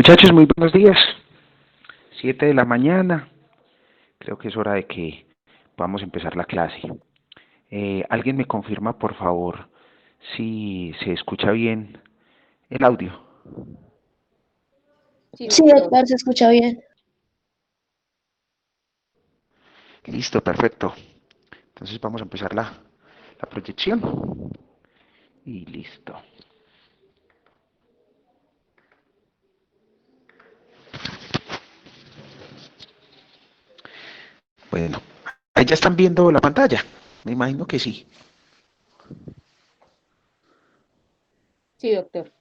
Muchachos, muy buenos días. 7 de la mañana. Creo que es hora de que podamos empezar la clase. ¿Alguien me confirma, por favor, si se escucha bien el audio? Sí, Sí, doctor. doctor, se escucha bien. Listo, perfecto. Entonces vamos a empezar la proyección. Y listo. Bueno, ahí ya están viendo la pantalla. Me imagino que sí. Sí, doctor.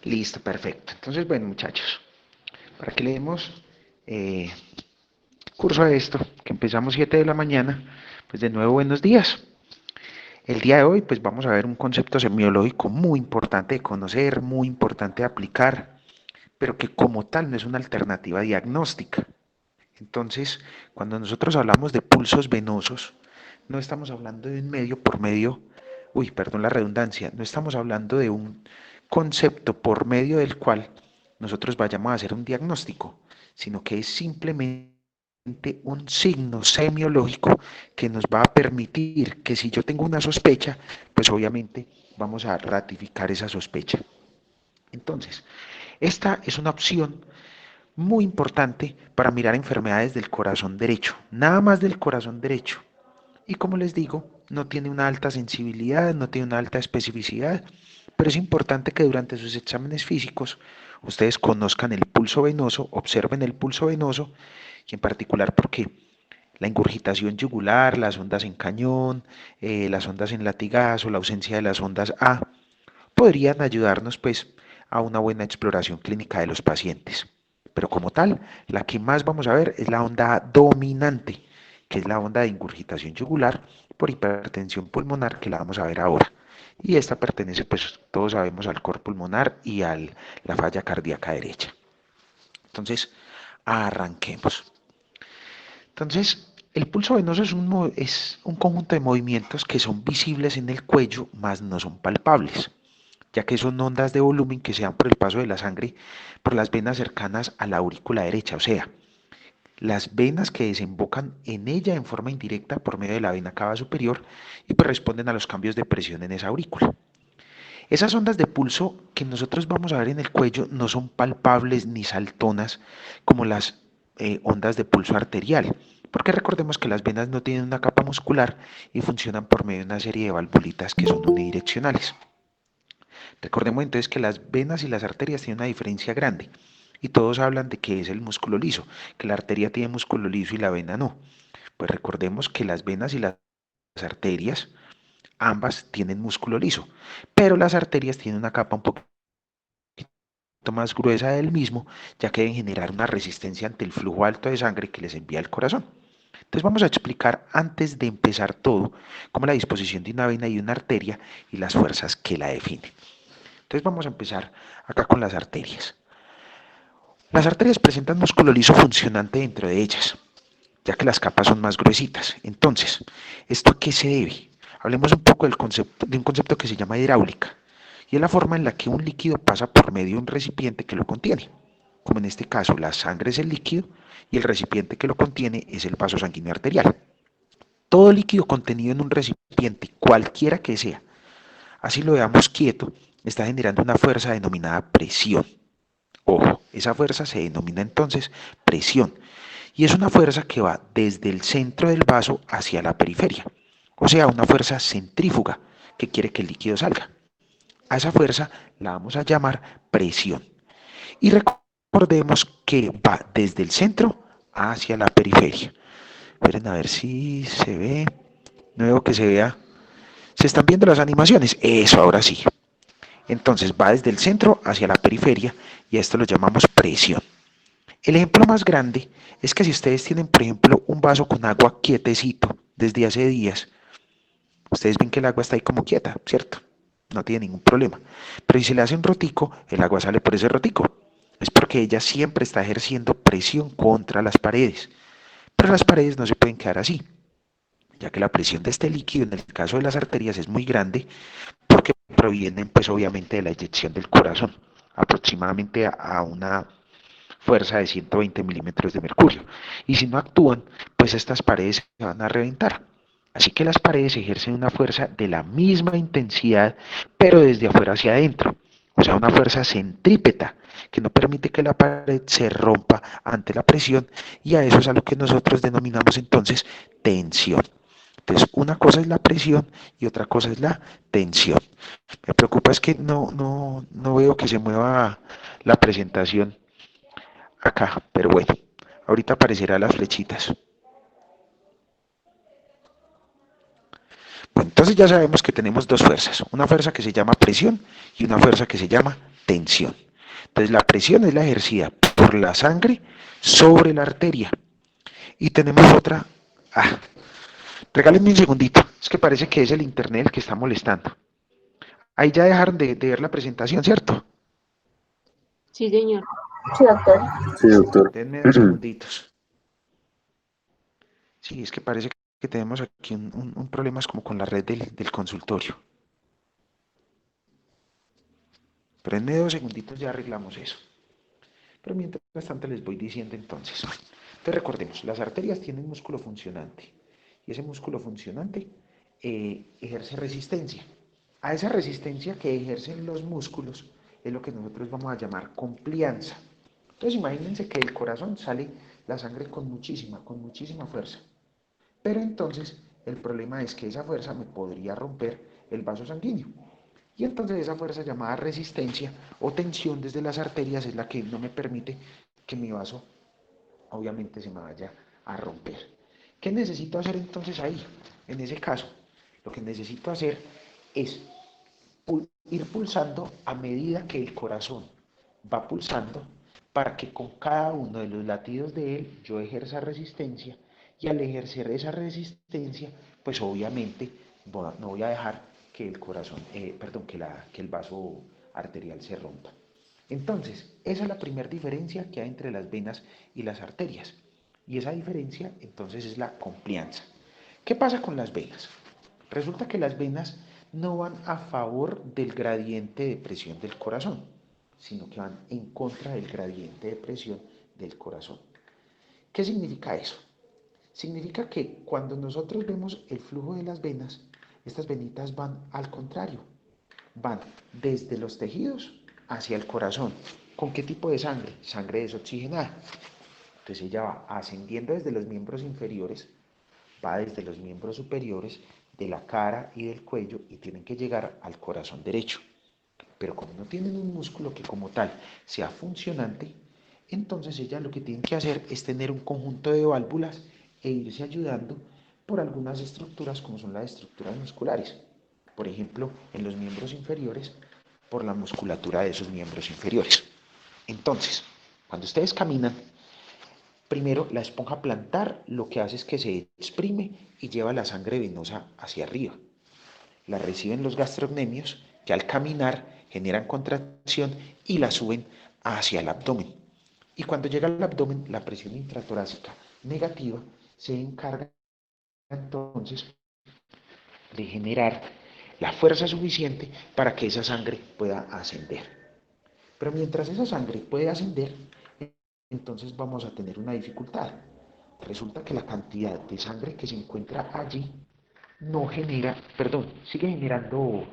Listo, perfecto. Entonces, bueno, muchachos, para que le demos curso a esto, que empezamos 7 de la mañana, pues de nuevo buenos días. El día de hoy pues vamos a ver un concepto semiológico muy importante de conocer, muy importante de aplicar, pero que como tal no es una alternativa diagnóstica. Entonces, cuando nosotros hablamos de pulsos venosos, no estamos hablando de un medio por medio, perdón la redundancia, no estamos hablando de un concepto por medio del cual nosotros vayamos a hacer un diagnóstico, sino que es simplemente un signo semiológico que nos va a permitir que si yo tengo una sospecha, pues obviamente vamos a ratificar esa sospecha. Entonces, esta es una opción muy importante para mirar enfermedades del corazón derecho, nada más del corazón derecho. Y como les digo, no tiene una alta sensibilidad, no tiene una alta especificidad, pero es importante que durante sus exámenes físicos ustedes conozcan el pulso venoso, observen el pulso venoso y en particular porque la ingurgitación yugular, las ondas en cañón, las ondas en latigazo, la ausencia de las ondas A, podrían ayudarnos pues a una buena exploración clínica de los pacientes. Pero como tal, la que más vamos a ver es la onda dominante, que es la onda de ingurgitación yugular por hipertensión pulmonar, que la vamos a ver ahora. Y esta pertenece, pues todos sabemos, al cor pulmonar y a la falla cardíaca derecha. Entonces, arranquemos. Entonces, el pulso venoso es un conjunto de movimientos que son visibles en el cuello, mas no son palpables, ya que son ondas de volumen que se dan por el paso de la sangre por las venas cercanas a la aurícula derecha, o sea, las venas que desembocan en ella en forma indirecta por medio de la vena cava superior y pues responden a los cambios de presión en esa aurícula. Esas ondas de pulso que nosotros vamos a ver en el cuello no son palpables ni saltonas como las ondas de pulso arterial, porque recordemos que las venas no tienen una capa muscular y funcionan por medio de una serie de valvulitas que son unidireccionales. Recordemos entonces que las venas y las arterias tienen una diferencia grande y todos hablan de que es el músculo liso, que la arteria tiene músculo liso y la vena no. Pues recordemos que las venas y las arterias ambas tienen músculo liso, pero las arterias tienen una capa un poquito más gruesa del mismo, ya que deben generar una resistencia ante el flujo alto de sangre que les envía el corazón. Entonces vamos a explicar antes de empezar todo cómo la disposición de una vena y una arteria y las fuerzas que la definen. Entonces vamos a empezar acá con las arterias. Las arterias presentan músculo liso funcionante dentro de ellas, ya que las capas son más gruesitas. Entonces, ¿esto a qué se debe? Hablemos un poco de un concepto que se llama hidráulica, y es la forma en la que un líquido pasa por medio de un recipiente que lo contiene. Como en este caso, la sangre es el líquido y el recipiente que lo contiene es el vaso sanguíneo arterial. Todo líquido contenido en un recipiente, cualquiera que sea, así lo veamos quieto, está generando una fuerza denominada presión. Ojo, esa fuerza se denomina entonces presión y es una fuerza que va desde el centro del vaso hacia la periferia, o sea, una fuerza centrífuga que quiere que el líquido salga. A esa fuerza la vamos a llamar presión. Y recordemos que va desde el centro hacia la periferia. Esperen a ver si se ve. No veo que se vea. ¿Se están viendo las animaciones? Eso, ahora sí. Entonces va desde el centro hacia la periferia y a esto lo llamamos presión. El ejemplo más grande es que si ustedes tienen, por ejemplo, un vaso con agua quietecito desde hace días, ustedes ven que el agua está ahí como quieta, ¿cierto? No tiene ningún problema. Pero si se le hace un rotico, el agua sale por ese rotico. Es porque ella siempre está ejerciendo presión contra las paredes. Pero las paredes no se pueden quedar así, ya que la presión de este líquido, en el caso de las arterias, es muy grande porque provienen pues obviamente de la eyección del corazón. aproximadamente a una fuerza de 120 milímetros de mercurio. Y si no actúan, pues estas paredes se van a reventar. Así que las paredes ejercen una fuerza de la misma intensidad, pero desde afuera hacia adentro. O sea, una fuerza centrípeta que no permite que la pared se rompa ante la presión, y a eso es a lo que nosotros denominamos entonces tensión. Entonces, una cosa es la presión y otra cosa es la tensión. Me preocupa es que no veo que se mueva la presentación acá, pero bueno, ahorita aparecerá las flechitas. Bueno, entonces ya sabemos que tenemos dos fuerzas, una fuerza que se llama presión y una fuerza que se llama tensión. Entonces la presión es la ejercida por la sangre sobre la arteria. Y tenemos otra. Ah, regálenme un segundito, es que parece que es el internet el que está molestando. Ahí ya dejaron de ver la presentación, ¿cierto? Sí, señor. Sí, doctor. Sí, doctor. Denme dos segunditos. Sí, es que parece que tenemos aquí un problema es como con la red del consultorio. Pero en 2 segunditos ya arreglamos eso. Pero mientras tanto les voy diciendo entonces. Entonces recordemos, las arterias tienen músculo funcionante. Y ese músculo funcionante ejerce resistencia. A esa resistencia que ejercen los músculos es lo que nosotros vamos a llamar complianza. Entonces imagínense que del corazón sale la sangre con muchísima fuerza. Pero entonces el problema es que esa fuerza me podría romper el vaso sanguíneo. Y entonces esa fuerza llamada resistencia o tensión desde las arterias es la que no me permite que mi vaso obviamente se me vaya a romper. ¿Qué necesito hacer entonces ahí? En ese caso, lo que necesito hacer es ir pulsando a medida que el corazón va pulsando para que con cada uno de los latidos de él yo ejerza resistencia, y al ejercer esa resistencia, pues obviamente no voy a dejar que el corazón, perdón, que el vaso arterial se rompa. Entonces, esa es la primera diferencia que hay entre las venas y las arterias. Y esa diferencia entonces es la complianza. ¿Qué pasa con las venas? Resulta que las venas no van a favor del gradiente de presión del corazón, sino que van en contra del gradiente de presión del corazón. ¿Qué significa eso? Significa que cuando nosotros vemos el flujo de las venas, estas venitas van al contrario, van desde los tejidos hacia el corazón. ¿Con qué tipo de sangre? Sangre desoxigenada. Entonces ella va ascendiendo desde los miembros inferiores, va desde los miembros superiores, de la cara y del cuello, y tienen que llegar al corazón derecho. Pero como no tienen un músculo que como tal sea funcionante, entonces ellas lo que tienen que hacer es tener un conjunto de válvulas e irse ayudando por algunas estructuras como son las estructuras musculares. Por ejemplo, en los miembros inferiores, por la musculatura de esos miembros inferiores. Entonces, cuando ustedes caminan, primero la esponja plantar lo que hace es que se exprime y lleva la sangre venosa hacia arriba. La reciben los gastrocnemios, que al caminar generan contracción y la suben hacia el abdomen. Y cuando llega al abdomen, la presión intratorácica negativa se encarga entonces de generar la fuerza suficiente para que esa sangre pueda ascender. Pero mientras esa sangre puede ascender, entonces vamos a tener una dificultad. Resulta que la cantidad de sangre que se encuentra allí no genera, perdón, sigue generando.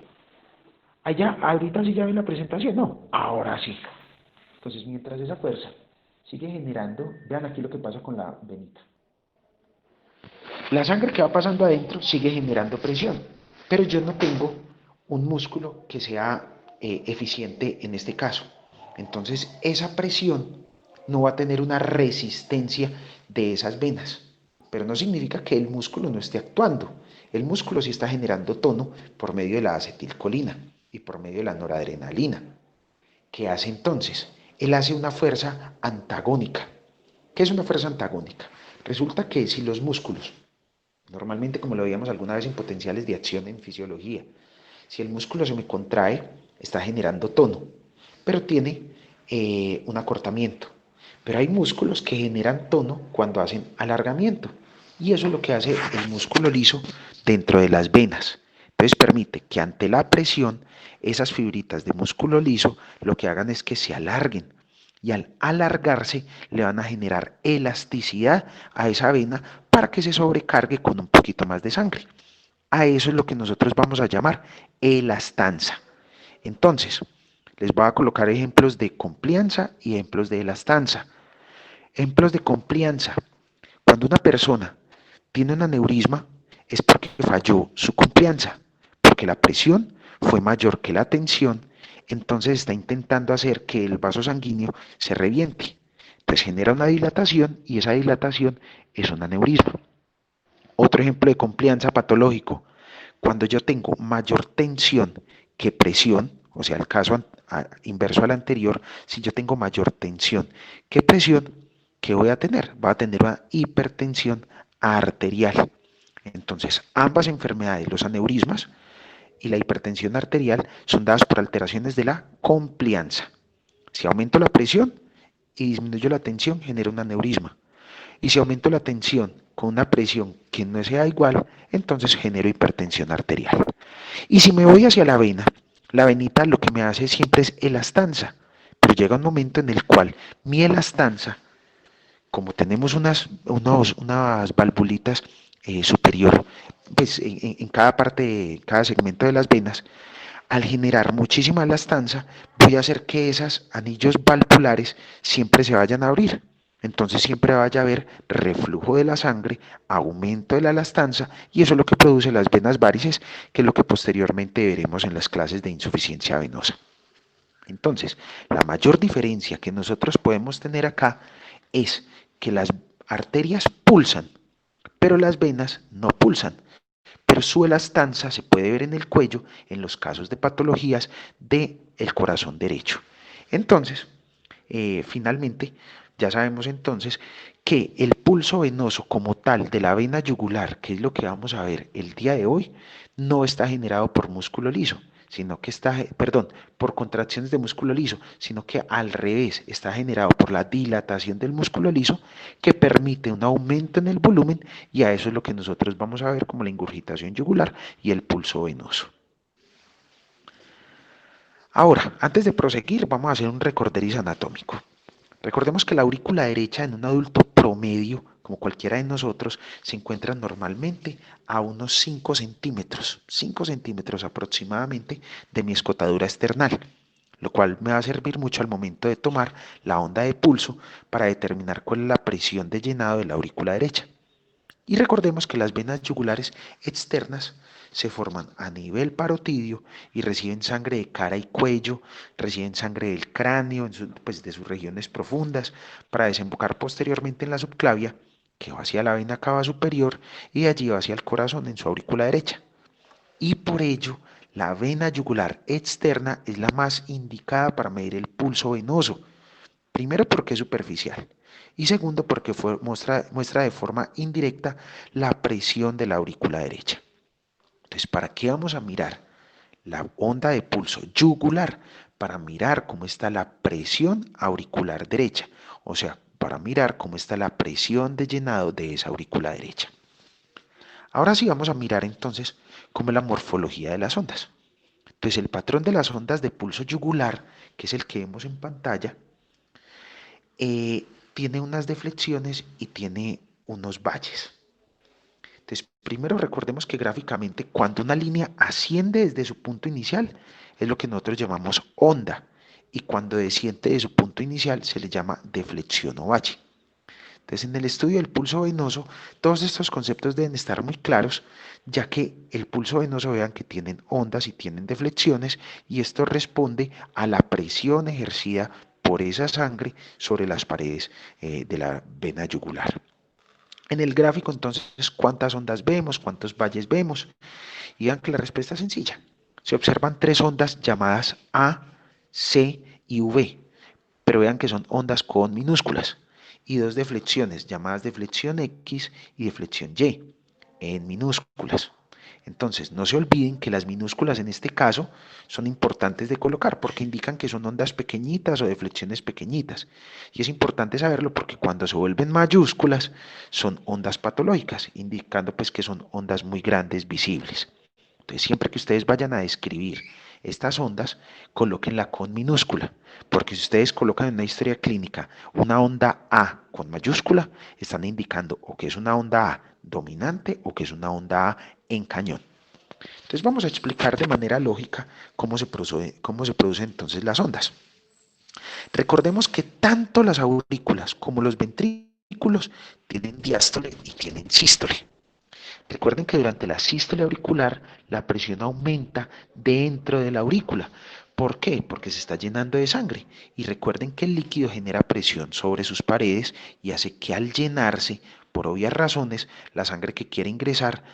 Allá, ahorita sí ya ven la presentación, no, ahora sí. Entonces, mientras esa fuerza sigue generando, vean aquí lo que pasa con la venita. La sangre que va pasando adentro sigue generando presión, pero yo no tengo un músculo que sea eficiente en este caso. Entonces, esa presión no va a tener una resistencia de esas venas, pero no significa que el músculo no esté actuando. El músculo sí está generando tono por medio de la acetilcolina y por medio de la noradrenalina. ¿Qué hace entonces? Él hace una fuerza antagónica. ¿Qué es una fuerza antagónica? Resulta que si los músculos, normalmente como lo veíamos alguna vez en potenciales de acción en fisiología, si el músculo se me contrae, está generando tono, pero tiene un acortamiento. Pero hay músculos que generan tono cuando hacen alargamiento. Y eso es lo que hace el músculo liso dentro de las venas. Entonces permite que ante la presión esas fibritas de músculo liso lo que hagan es que se alarguen y al alargarse le van a generar elasticidad a esa vena para que se sobrecargue con un poquito más de sangre. A eso es lo que nosotros vamos a llamar elastanza. Entonces, les voy a colocar ejemplos de complianza y ejemplos de elastanza. Ejemplos de complianza. Cuando una persona tiene un aneurisma es porque falló su complianza, porque la presión fue mayor que la tensión, entonces está intentando hacer que el vaso sanguíneo se reviente. Entonces genera una dilatación y esa dilatación es un aneurisma. Otro ejemplo de complianza patológico, cuando yo tengo mayor tensión que presión, o sea, el caso inverso al anterior, si yo tengo mayor tensión que presión, ¿qué voy a tener? Va a tener una hipertensión arterial. Entonces, ambas enfermedades, los aneurismas y la hipertensión arterial, son dadas por alteraciones de la complianza. Si aumento la presión y disminuyo la tensión, genera un aneurisma. Y si aumento la tensión con una presión que no sea igual, entonces genero hipertensión arterial. Y si me voy hacia la venita lo que me hace siempre es elastanza, pero llega un momento en el cual mi elastanza, como tenemos unas valvulitas superior, pues en cada parte, cada segmento de las venas, al generar muchísima elastanza, voy a hacer que esos anillos valvulares siempre se vayan a abrir. Entonces siempre vaya a haber reflujo de la sangre, aumento de la elastanza, y eso es lo que produce las venas varices, que es lo que posteriormente veremos en las clases de insuficiencia venosa. Entonces, la mayor diferencia que nosotros podemos tener acá es que las arterias pulsan, pero las venas no pulsan. Pero su elastanza se puede ver en el cuello en los casos de patologías del corazón derecho. Entonces, finalmente, ya sabemos entonces que el pulso venoso como tal de la vena yugular, que es lo que vamos a ver el día de hoy, no está generado por músculo liso, sino que está, perdón, por contracciones de músculo liso, sino que al revés, está generado por la dilatación del músculo liso que permite un aumento en el volumen, y a eso es lo que nosotros vamos a ver como la ingurgitación yugular y el pulso venoso. Ahora, antes de proseguir, vamos a hacer un recorderis anatómico. Recordemos que la aurícula derecha en un adulto promedio, como cualquiera de nosotros, se encuentra normalmente a unos 5 centímetros aproximadamente de mi escotadura esternal, lo cual me va a servir mucho al momento de tomar la onda de pulso para determinar cuál es la presión de llenado de la aurícula derecha. Y recordemos que las venas yugulares externas se forman a nivel parotidio y reciben sangre de cara y cuello, reciben sangre del cráneo, pues de sus regiones profundas, para desembocar posteriormente en la subclavia, que va hacia la vena cava superior y de allí va hacia el corazón en su aurícula derecha. Y por ello, la vena yugular externa es la más indicada para medir el pulso venoso. Primero porque es superficial y segundo porque muestra de forma indirecta la presión de la aurícula derecha. Entonces, ¿para qué vamos a mirar la onda de pulso yugular? Para mirar cómo está la presión auricular derecha, o sea, para mirar cómo está la presión de llenado de esa aurícula derecha. Ahora sí vamos a mirar entonces cómo es la morfología de las ondas. Entonces, el patrón de las ondas de pulso yugular, que es el que vemos en pantalla, tiene unas deflexiones y tiene unos valles. Entonces, primero recordemos que gráficamente cuando una línea asciende desde su punto inicial es lo que nosotros llamamos onda, y cuando desciende de su punto inicial se le llama deflexión o valle. Entonces, en el estudio del pulso venoso, todos estos conceptos deben estar muy claros, ya que el pulso venoso, vean que tienen ondas y tienen deflexiones, y esto responde a la presión ejercida por esa sangre sobre las paredes de la vena yugular. En el gráfico, entonces, ¿cuántas ondas vemos? ¿Cuántos valles vemos? Y vean que la respuesta es sencilla. Se observan tres ondas llamadas A, C y V, pero vean que son ondas con minúsculas, y dos deflexiones llamadas deflexión X y deflexión Y en minúsculas. Entonces, no se olviden que las minúsculas en este caso son importantes de colocar porque indican que son ondas pequeñitas o deflexiones pequeñitas. Y es importante saberlo porque cuando se vuelven mayúsculas son ondas patológicas, indicando pues que son ondas muy grandes visibles. Entonces, siempre que ustedes vayan a describir estas ondas, colóquenla con minúscula, porque si ustedes colocan en una historia clínica una onda A con mayúscula, están indicando o que es una onda A dominante o que es una onda A en cañón. Entonces vamos a explicar de manera lógica cómo se producen entonces las ondas. Recordemos que tanto las aurículas como los ventrículos tienen diástole y tienen sístole. Recuerden que durante la sístole auricular la presión aumenta dentro de la aurícula. ¿Por qué? Porque se está llenando de sangre. Y recuerden que el líquido genera presión sobre sus paredes y hace que al llenarse, por obvias razones, la sangre que quiere ingresar,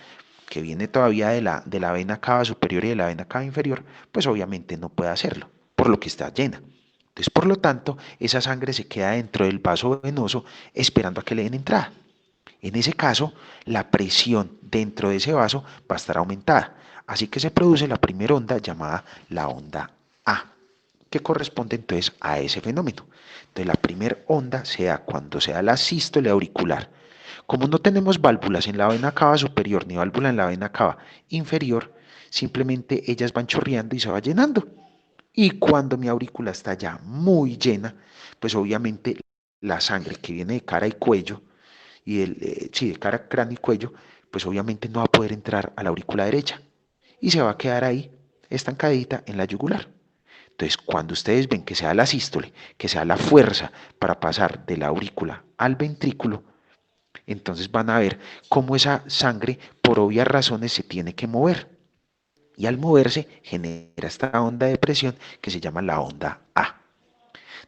que viene todavía de la vena cava superior y de la vena cava inferior, pues obviamente no puede hacerlo, por lo que está llena. Entonces, por lo tanto, esa sangre se queda dentro del vaso venoso esperando a que le den entrada. En ese caso, la presión dentro de ese vaso va a estar aumentada. Así que se produce la primera onda llamada la onda A, que corresponde entonces a ese fenómeno. Entonces, la primera onda se da cuando se da la sístole auricular. Como no tenemos válvulas en la vena cava superior ni válvula en la vena cava inferior, simplemente ellas van chorreando y se va llenando. Y cuando mi aurícula está ya muy llena, pues obviamente la sangre que viene de cara y cuello, sí, de cara, cráneo y cuello, pues obviamente no va a poder entrar a la aurícula derecha y se va a quedar ahí estancadita en la yugular. Entonces, cuando ustedes ven que sea la sístole, que sea la fuerza para pasar de la aurícula al ventrículo, entonces van a ver cómo esa sangre, por obvias razones, se tiene que mover. Y al moverse genera esta onda de presión que se llama la onda A.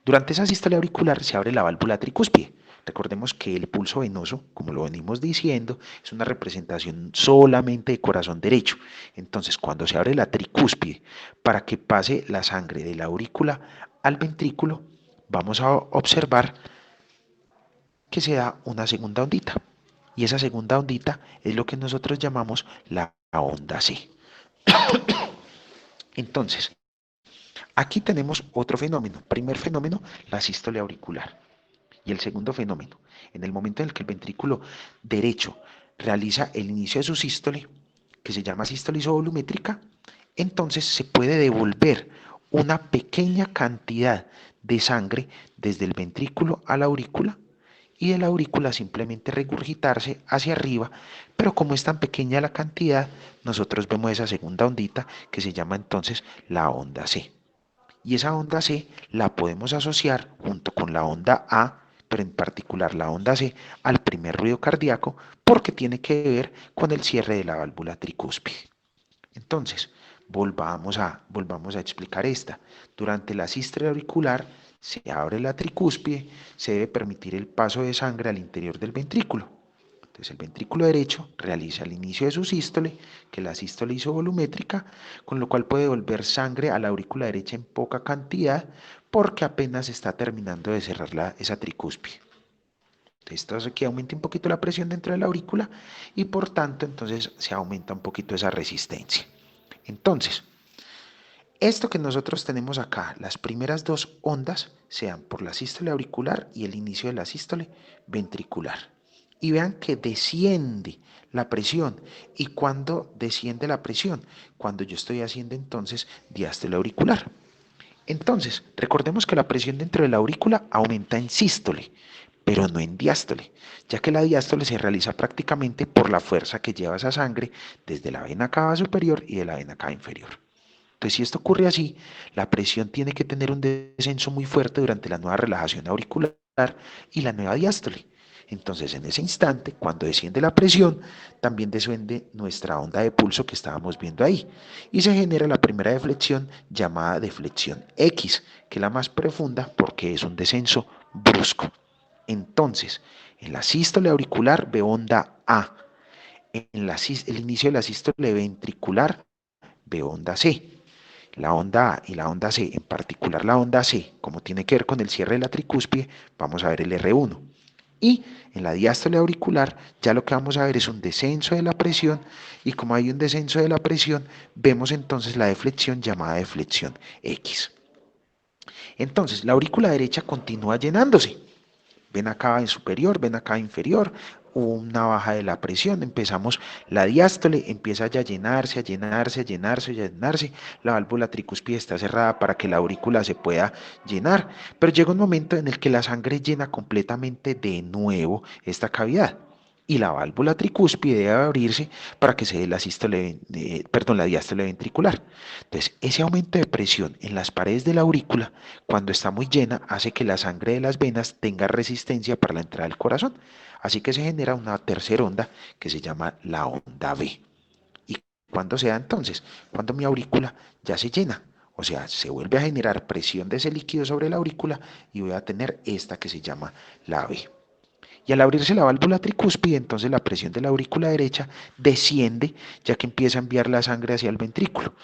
Durante esa sístole auricular se abre la válvula tricúspide. Recordemos que el pulso venoso, como lo venimos diciendo, es una representación solamente de corazón derecho. Entonces, cuando se abre la tricúspide para que pase la sangre de la aurícula al ventrículo, vamos a observar que se da una segunda ondita. Y esa segunda ondita es lo que nosotros llamamos la onda C. Entonces, aquí tenemos otro fenómeno. Primer fenómeno, la sístole auricular. Y el segundo fenómeno, en el momento en el que el ventrículo derecho realiza el inicio de su sístole, que se llama sístole isovolumétrica, entonces se puede devolver una pequeña cantidad de sangre desde el ventrículo a la aurícula y de la aurícula simplemente regurgitarse hacia arriba, pero como es tan pequeña la cantidad, nosotros vemos esa segunda ondita que se llama entonces la onda C. Y esa onda C la podemos asociar junto con la onda A, pero en particular la onda C, al primer ruido cardíaco porque tiene que ver con el cierre de la válvula tricúspide. Entonces, volvamos a explicar esta. Durante la sístole auricular se abre la tricúspide, se debe permitir el paso de sangre al interior del ventrículo. Entonces el ventrículo derecho realiza el inicio de su sístole, que es la sístole isovolumétrica, con lo cual puede devolver sangre a la aurícula derecha en poca cantidad porque apenas está terminando de cerrar esa tricúspide. Esto hace que aumente un poquito la presión dentro de la aurícula y por tanto entonces se aumenta un poquito esa resistencia. Entonces, esto que nosotros tenemos acá, las primeras dos ondas, sean por la sístole auricular y el inicio de la sístole ventricular. Y vean que desciende la presión. ¿Y cuando desciende la presión? Cuando yo estoy haciendo entonces diástole auricular. Entonces, recordemos que la presión dentro de la aurícula aumenta en sístole, pero no en diástole, ya que la diástole se realiza prácticamente por la fuerza que lleva esa sangre desde la vena cava superior y de la vena cava inferior. Entonces, si esto ocurre así, la presión tiene que tener un descenso muy fuerte durante la nueva relajación auricular y la nueva diástole. Entonces, en ese instante, cuando desciende la presión, también desciende nuestra onda de pulso que estábamos viendo ahí. Y se genera la primera deflexión llamada deflexión X, que es la más profunda porque es un descenso brusco. Entonces, en la sístole auricular veo onda A. En el inicio de la sístole ventricular veo onda C. La onda A y la onda C, en particular la onda C, como tiene que ver con el cierre de la tricúspide, vamos a ver el R1. Y en la diástole auricular ya lo que vamos a ver es un descenso de la presión y como hay un descenso de la presión, vemos entonces la deflexión llamada deflexión X. Entonces, la aurícula derecha continúa llenándose. Ven acá en superior, ven acá inferior, una baja de la presión, empezamos la diástole, empieza ya a llenarse, a llenarse, a llenarse, a llenarse, la válvula tricúspide está cerrada para que la aurícula se pueda llenar, pero llega un momento en el que la sangre llena completamente de nuevo esta cavidad y la válvula tricúspide debe abrirse para que se dé la la diástole ventricular. Entonces, ese aumento de presión en las paredes de la aurícula, cuando está muy llena, hace que la sangre de las venas tenga resistencia para la entrada del corazón. Así que se genera una tercera onda que se llama la onda B. ¿Y cuándo se da entonces? Cuando mi aurícula ya se llena. O sea, se vuelve a generar presión de ese líquido sobre la aurícula y voy a tener esta que se llama la B. Y al abrirse la válvula tricúspide, entonces la presión de la aurícula derecha desciende, ya que empieza a enviar la sangre hacia el ventrículo.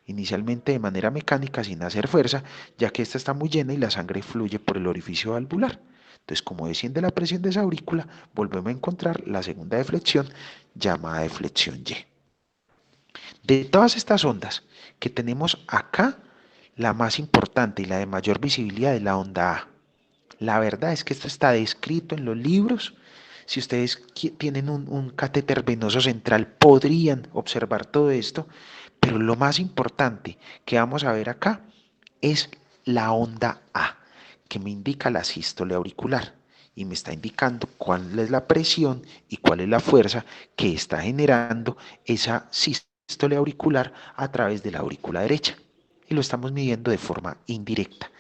Inicialmente de manera mecánica, sin hacer fuerza, ya que esta está muy llena y la sangre fluye por el orificio valvular. Entonces, como desciende la presión de esa aurícula, volvemos a encontrar la segunda deflexión, llamada deflexión Y. De todas estas ondas que tenemos acá, la más importante y la de mayor visibilidad es la onda A. La verdad es que esto está descrito en los libros. Si ustedes tienen un catéter venoso central, podrían observar todo esto, pero lo más importante que vamos a ver acá es la onda A, que me indica la sístole auricular y me está indicando cuál es la presión y cuál es la fuerza que está generando esa sístole auricular a través de la aurícula derecha. Y lo estamos midiendo de forma indirecta.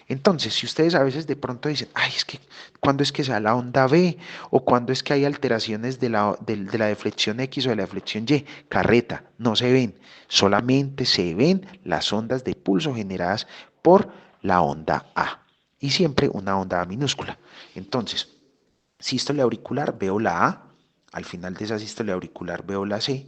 Entonces, si ustedes a veces de pronto dicen, ay, es que, ¿cuándo es que se da la onda B? ¿O cuándo es que hay alteraciones de la deflexión X o de la deflexión Y? Carreta, no se ven, solamente se ven las ondas de pulso generadas por la onda A. Y siempre una onda A minúscula. Entonces, sístole auricular, veo la A, al final de esa sístole auricular veo la C,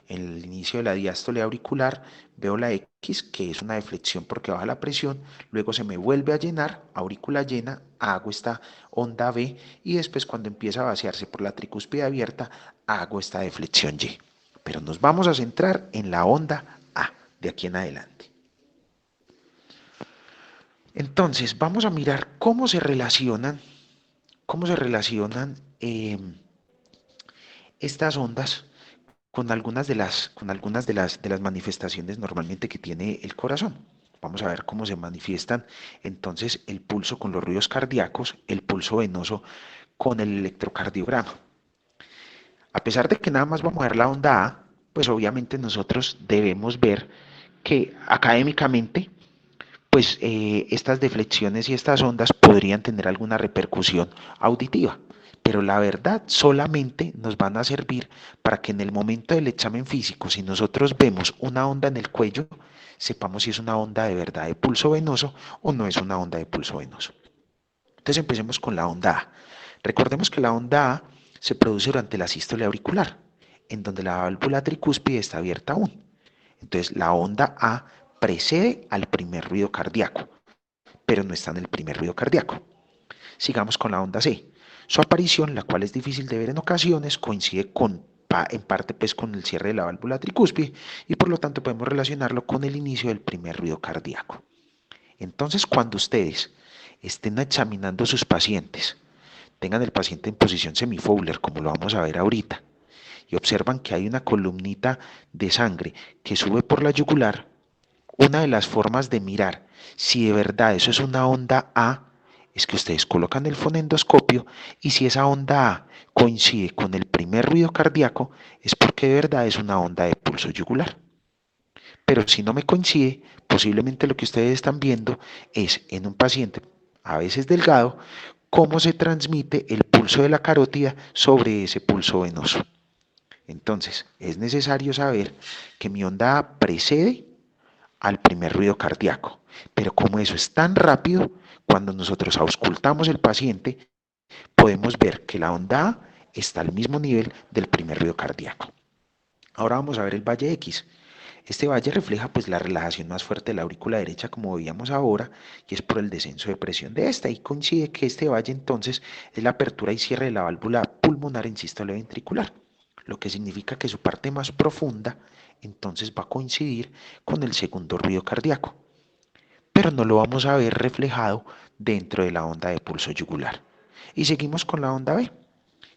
en el inicio de la diástole auricular veo la X, que es una deflexión porque baja la presión, luego se me vuelve a llenar, aurícula llena, hago esta onda B y después cuando empieza a vaciarse por la tricúspide abierta, hago esta deflexión Y. Pero nos vamos a centrar en la onda A, de aquí en adelante. Entonces, vamos a mirar cómo se relacionan estas ondas con algunas de las manifestaciones normalmente que tiene el corazón. Vamos a ver cómo se manifiestan entonces el pulso con los ruidos cardíacos, el pulso venoso con el electrocardiograma. A pesar de que nada más vamos a ver la onda A, pues obviamente nosotros debemos ver que académicamente pues estas deflexiones y estas ondas podrían tener alguna repercusión auditiva, pero la verdad solamente nos van a servir para que en el momento del examen físico, si nosotros vemos una onda en el cuello, sepamos si es una onda de verdad de pulso venoso o no es una onda de pulso venoso. Entonces empecemos con la onda A. Recordemos que la onda A se produce durante la sístole auricular, en donde la válvula tricúspide está abierta aún. Entonces la onda A precede al primer ruido cardíaco, pero no está en el primer ruido cardíaco. Sigamos con la onda C. Su aparición, la cual es difícil de ver en ocasiones, coincide en parte pues, con el cierre de la válvula tricúspide y por lo tanto podemos relacionarlo con el inicio del primer ruido cardíaco. Entonces, cuando ustedes estén examinando sus pacientes, tengan el paciente en posición semifowler, como lo vamos a ver ahorita, y observan que hay una columnita de sangre que sube por la yugular, una de las formas de mirar si de verdad eso es una onda A es que ustedes colocan el fonendoscopio y si esa onda A coincide con el primer ruido cardíaco es porque de verdad es una onda de pulso yugular. Pero si no me coincide, posiblemente lo que ustedes están viendo es en un paciente a veces delgado cómo se transmite el pulso de la carótida sobre ese pulso venoso. Entonces, es necesario saber que mi onda A precede al primer ruido cardíaco. Pero como eso es tan rápido, cuando nosotros auscultamos el paciente, podemos ver que la onda A está al mismo nivel del primer ruido cardíaco. Ahora vamos a ver el valle X. Este valle refleja pues la relajación más fuerte de la aurícula derecha como veíamos ahora y es por el descenso de presión de esta y coincide que este valle entonces es la apertura y cierre de la válvula pulmonar en sístole ventricular, lo que significa que su parte más profunda entonces va a coincidir con el segundo ruido cardíaco, pero no lo vamos a ver reflejado dentro de la onda de pulso yugular. Y seguimos con la onda B,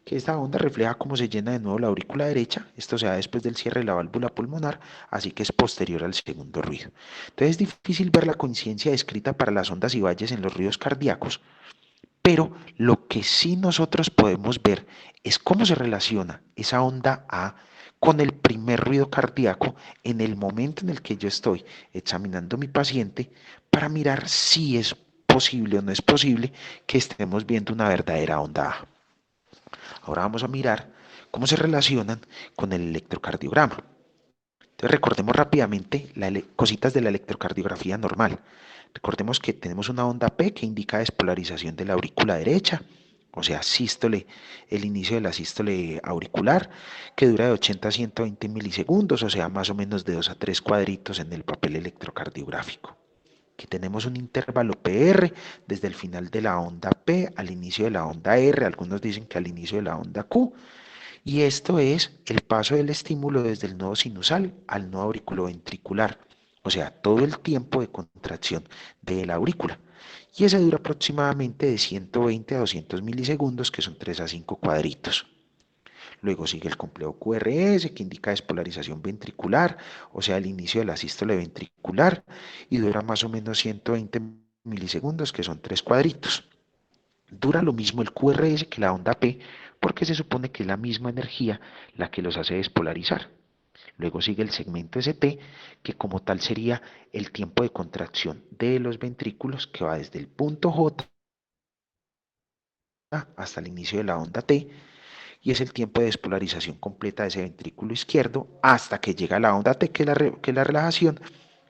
que esta onda refleja cómo se llena de nuevo la aurícula derecha, esto se da después del cierre de la válvula pulmonar, así que es posterior al segundo ruido. Entonces es difícil ver la coincidencia descrita para las ondas y valles en los ruidos cardíacos, pero lo que sí nosotros podemos ver es cómo se relaciona esa onda A con el primer ruido cardíaco en el momento en el que yo estoy examinando a mi paciente para mirar si es posible o no es posible que estemos viendo una verdadera onda A. Ahora vamos a mirar cómo se relacionan con el electrocardiograma. Entonces recordemos rápidamente las cositas de la electrocardiografía normal. Recordemos que tenemos una onda P que indica despolarización de la aurícula derecha, o sea, sístole, el inicio de la sístole auricular, que dura de 80 a 120 milisegundos, o sea, más o menos de 2 a 3 cuadritos en el papel electrocardiográfico. Que tenemos un intervalo PR desde el final de la onda P al inicio de la onda R, algunos dicen que al inicio de la onda Q, y esto es el paso del estímulo desde el nodo sinusal al nodo auriculoventricular, o sea, todo el tiempo de contracción de la aurícula. Y ese dura aproximadamente de 120 a 200 milisegundos, que son 3 a 5 cuadritos. Luego sigue el complejo QRS, que indica despolarización ventricular, o sea, el inicio de la sístole ventricular, y dura más o menos 120 milisegundos, que son 3 cuadritos. Dura lo mismo el QRS que la onda P, porque se supone que es la misma energía la que los hace despolarizar. Luego sigue el segmento ST, que como tal sería el tiempo de contracción de los ventrículos, que va desde el punto J hasta el inicio de la onda T, y es el tiempo de despolarización completa de ese ventrículo izquierdo hasta que llega la onda T, que es la relajación,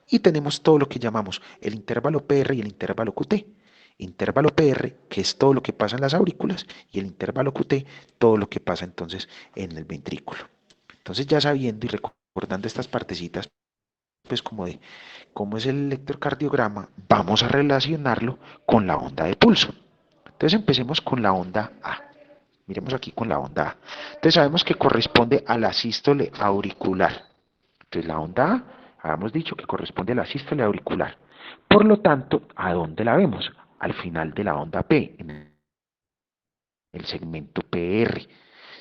y tenemos todo lo que llamamos el intervalo PR y el intervalo QT. Intervalo PR, que es todo lo que pasa en las aurículas, y el intervalo QT, todo lo que pasa entonces en el ventrículo. Entonces ya sabiendo y recordando estas partecitas, pues como de cómo es el electrocardiograma, vamos a relacionarlo con la onda de pulso. Entonces empecemos con la onda A. Miremos aquí con la onda A. Entonces sabemos que corresponde a la sístole auricular. Entonces la onda A, habíamos dicho que corresponde a la sístole auricular. Por lo tanto, ¿a dónde la vemos? Al final de la onda P, en el segmento PR.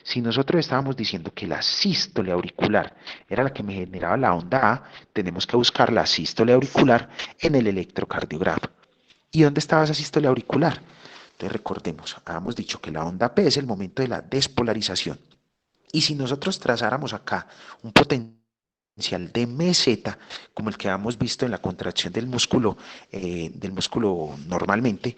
Si nosotros estábamos diciendo que la sístole auricular era la que me generaba la onda A, tenemos que buscar la sístole auricular en el electrocardiograma. ¿Y dónde estaba esa sístole auricular? Entonces recordemos, habíamos dicho que la onda P es el momento de la despolarización. Y si nosotros trazáramos acá un potencial de meseta, como el que habíamos visto en la contracción del músculo normalmente,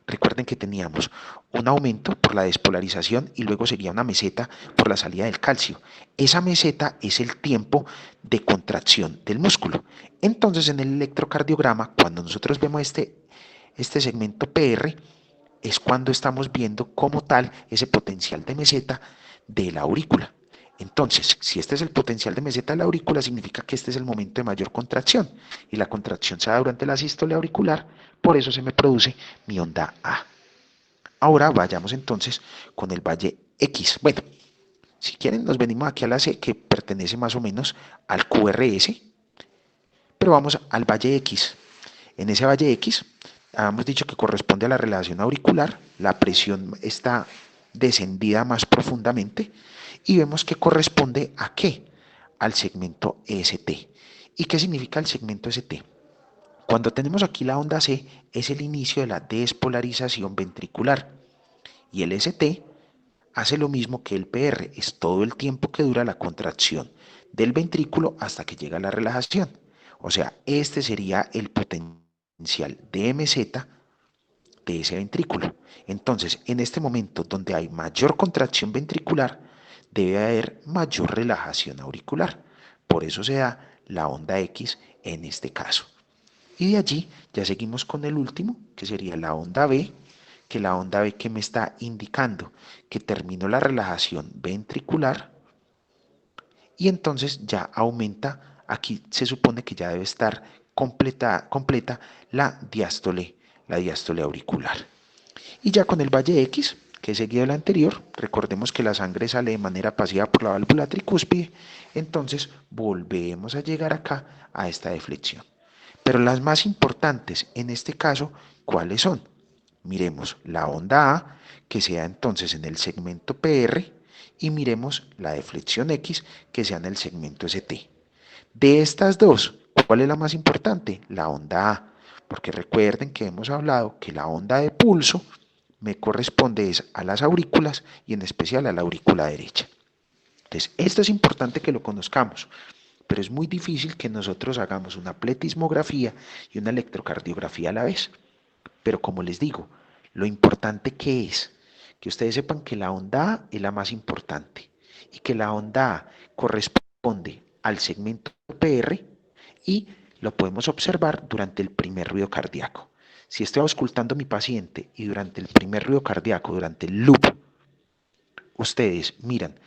recuerden que teníamos un aumento por la despolarización y luego sería una meseta por la salida del calcio. Esa meseta es el tiempo de contracción del músculo. Entonces en el electrocardiograma, cuando nosotros vemos este segmento PR, es cuando estamos viendo como tal ese potencial de meseta de la aurícula. Entonces, si este es el potencial de meseta de la aurícula, significa que este es el momento de mayor contracción. Y la contracción se da durante la sístole auricular, por eso se me produce mi onda A. Ahora vayamos entonces con el valle X. Bueno, si quieren nos venimos aquí a la C, que pertenece más o menos al QRS, pero vamos al valle X. En ese valle X, habíamos dicho que corresponde a la relación auricular, la presión está descendida más profundamente y vemos que corresponde a qué? Al segmento ST. ¿Y qué significa el segmento ST? Cuando tenemos aquí la onda C, es el inicio de la despolarización ventricular y el ST hace lo mismo que el PR, es todo el tiempo que dura la contracción del ventrículo hasta que llega la relajación. O sea, este sería el potencial de MZ de ese ventrículo. Entonces, en este momento donde hay mayor contracción ventricular, debe haber mayor relajación auricular. Por eso se da la onda X en este caso. Y de allí ya seguimos con el último, que sería la onda B, que la onda B que me está indicando que terminó la relajación ventricular y entonces ya aumenta, aquí se supone que ya debe estar completa la diástole auricular. Y ya con el valle X, que es seguido del anterior, recordemos que la sangre sale de manera pasiva por la válvula tricúspide, entonces volvemos a llegar acá a esta deflexión. Pero las más importantes en este caso, ¿cuáles son? Miremos la onda A, que sea entonces en el segmento PR, y miremos la deflexión X, que sea en el segmento ST. De estas dos, ¿cuál es la más importante? La onda A, porque recuerden que hemos hablado que la onda de pulso me corresponde a las aurículas y en especial a la aurícula derecha. Entonces, esto es importante que lo conozcamos, pero es muy difícil que nosotros hagamos una pletismografía y una electrocardiografía a la vez. Pero como les digo, lo importante que es que ustedes sepan que la onda A es la más importante y que la onda A corresponde al segmento PR y lo podemos observar durante el primer ruido cardíaco. Si estoy auscultando a mi paciente y durante el primer ruido cardíaco, durante el loop, ustedes miran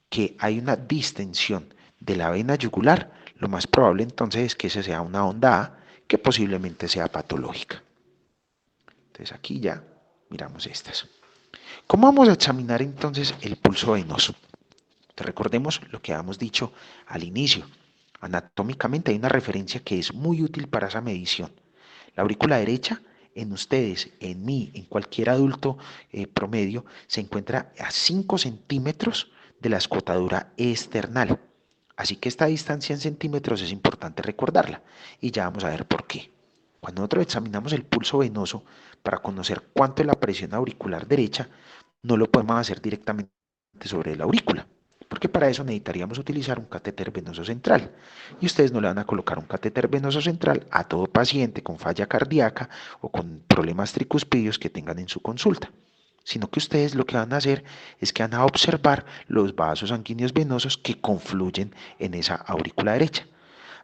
que hay una distensión de la vena yugular, lo más probable entonces es que esa sea una onda A que posiblemente sea patológica. Entonces aquí ya miramos estas. ¿Cómo vamos a examinar entonces el pulso venoso? Recordemos lo que habíamos dicho al inicio. Anatómicamente hay una referencia que es muy útil para esa medición. La aurícula derecha en ustedes, en mí, en cualquier adulto promedio, se encuentra a 5 centímetros de la escotadura external. Así que esta distancia en centímetros es importante recordarla y ya vamos a ver por qué. Cuando nosotros examinamos el pulso venoso para conocer cuánto es la presión auricular derecha, no lo podemos hacer directamente sobre la aurícula, porque para eso necesitaríamos utilizar un catéter venoso central. Y ustedes no le van a colocar un catéter venoso central a todo paciente con falla cardíaca o con problemas tricuspidios que tengan en su consulta, sino que ustedes lo que van a hacer es que van a observar los vasos sanguíneos venosos que confluyen en esa aurícula derecha.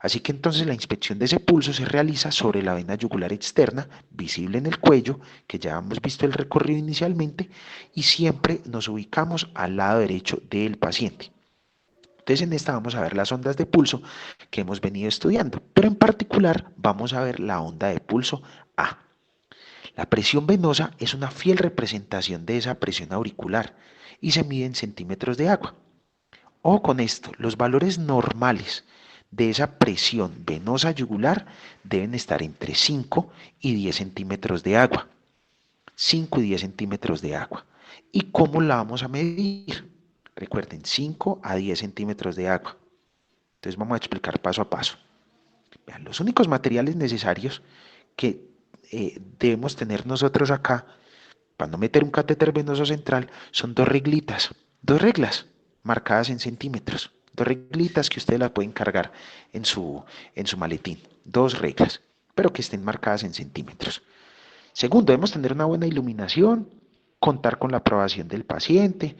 Así que entonces la inspección de ese pulso se realiza sobre la vena yugular externa, visible en el cuello, que ya hemos visto el recorrido inicialmente, y siempre nos ubicamos al lado derecho del paciente. Entonces en esta vamos a ver las ondas de pulso que hemos venido estudiando, pero en particular vamos a ver la onda de pulso A. La presión venosa es una fiel representación de esa presión auricular y se mide en centímetros de agua. Ojo con esto, los valores normales de esa presión venosa yugular deben estar entre 5 y 10 centímetros de agua. 5 y 10 centímetros de agua. ¿Y cómo la vamos a medir? Recuerden, 5 a 10 centímetros de agua. Entonces vamos a explicar paso a paso. Vean, los únicos materiales necesarios que debemos tener nosotros acá para no meter un catéter venoso central son dos reglas marcadas en centímetros, dos reglitas que ustedes las pueden cargar en su maletín, dos reglas, pero que estén marcadas en centímetros. Segundo, debemos tener una buena iluminación, contar con la aprobación del paciente,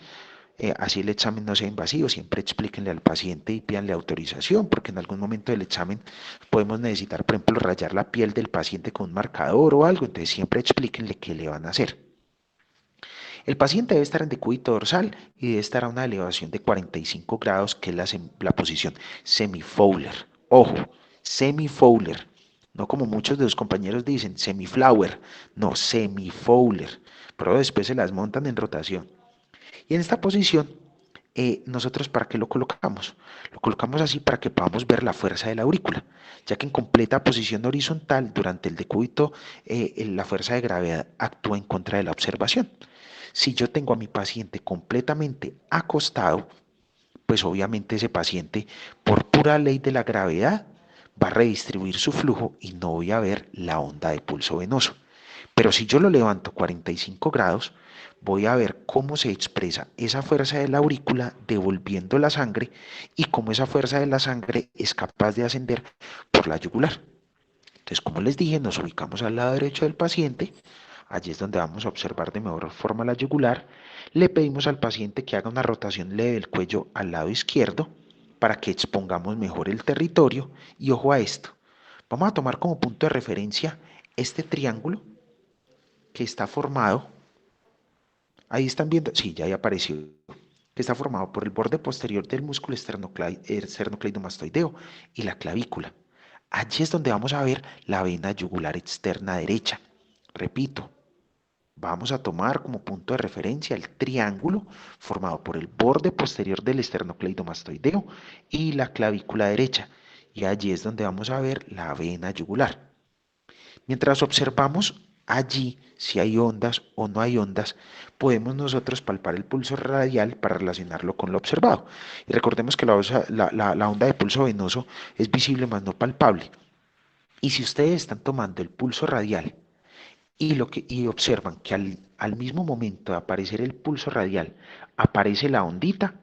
así el examen no sea invasivo, siempre explíquenle al paciente y pídanle autorización, porque en algún momento del examen podemos necesitar, por ejemplo, rayar la piel del paciente con un marcador o algo, entonces siempre explíquenle qué le van a hacer. El paciente debe estar en decúbito dorsal y debe estar a una elevación de 45 grados, que es la posición semi-Fowler. Ojo, semi-Fowler. No como muchos de los compañeros dicen, semi-flower. No, semi-Fowler. Pero después se las montan en rotación. Y en esta posición, nosotros ¿para qué lo colocamos? Lo colocamos así para que podamos ver la fuerza de la aurícula, ya que en completa posición horizontal, durante el decúbito, la fuerza de gravedad actúa en contra de la observación. Si yo tengo a mi paciente completamente acostado, pues obviamente ese paciente, por pura ley de la gravedad, va a redistribuir su flujo y no voy a ver la onda de pulso venoso. Pero si yo lo levanto 45 grados, voy a ver cómo se expresa esa fuerza de la aurícula devolviendo la sangre y cómo esa fuerza de la sangre es capaz de ascender por la yugular. Entonces, como les dije, nos ubicamos al lado derecho del paciente. Allí es donde vamos a observar de mejor forma la yugular. Le pedimos al paciente que haga una rotación leve del cuello al lado izquierdo para que expongamos mejor el territorio. Y ojo a esto, vamos a tomar como punto de referencia este triángulo que está formado, ahí están viendo, sí, ya ahí apareció, que está formado por el borde posterior del músculo esternocleidomastoideo y la clavícula. Allí es donde vamos a ver la vena yugular externa derecha. Repito, vamos a tomar como punto de referencia el triángulo formado por el borde posterior del esternocleidomastoideo y la clavícula derecha. Y allí es donde vamos a ver la vena yugular. Mientras observamos Allí, si hay ondas o no hay ondas, podemos nosotros palpar el pulso radial para relacionarlo con lo observado. Y recordemos que la onda de pulso venoso es visible más no palpable. Y si ustedes están tomando el pulso radial y observan que al mismo momento de aparecer el pulso radial aparece la ondita,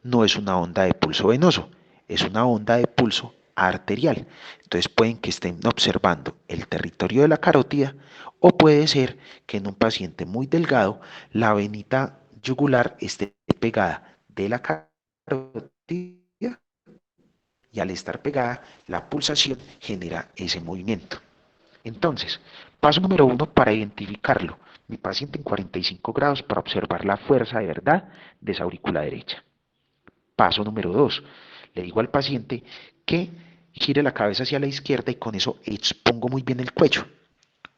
no es una onda de pulso venoso, es una onda de pulso arterial. Entonces pueden que estén observando el territorio de la carótida o puede ser que en un paciente muy delgado la venita yugular esté pegada de la carótida y al estar pegada la pulsación genera ese movimiento. Entonces, paso número 1 para identificarlo. Mi paciente en 45 grados para observar la fuerza de verdad de esa aurícula derecha. Paso número 2, le digo al paciente que gire la cabeza hacia la izquierda y con eso expongo muy bien el cuello.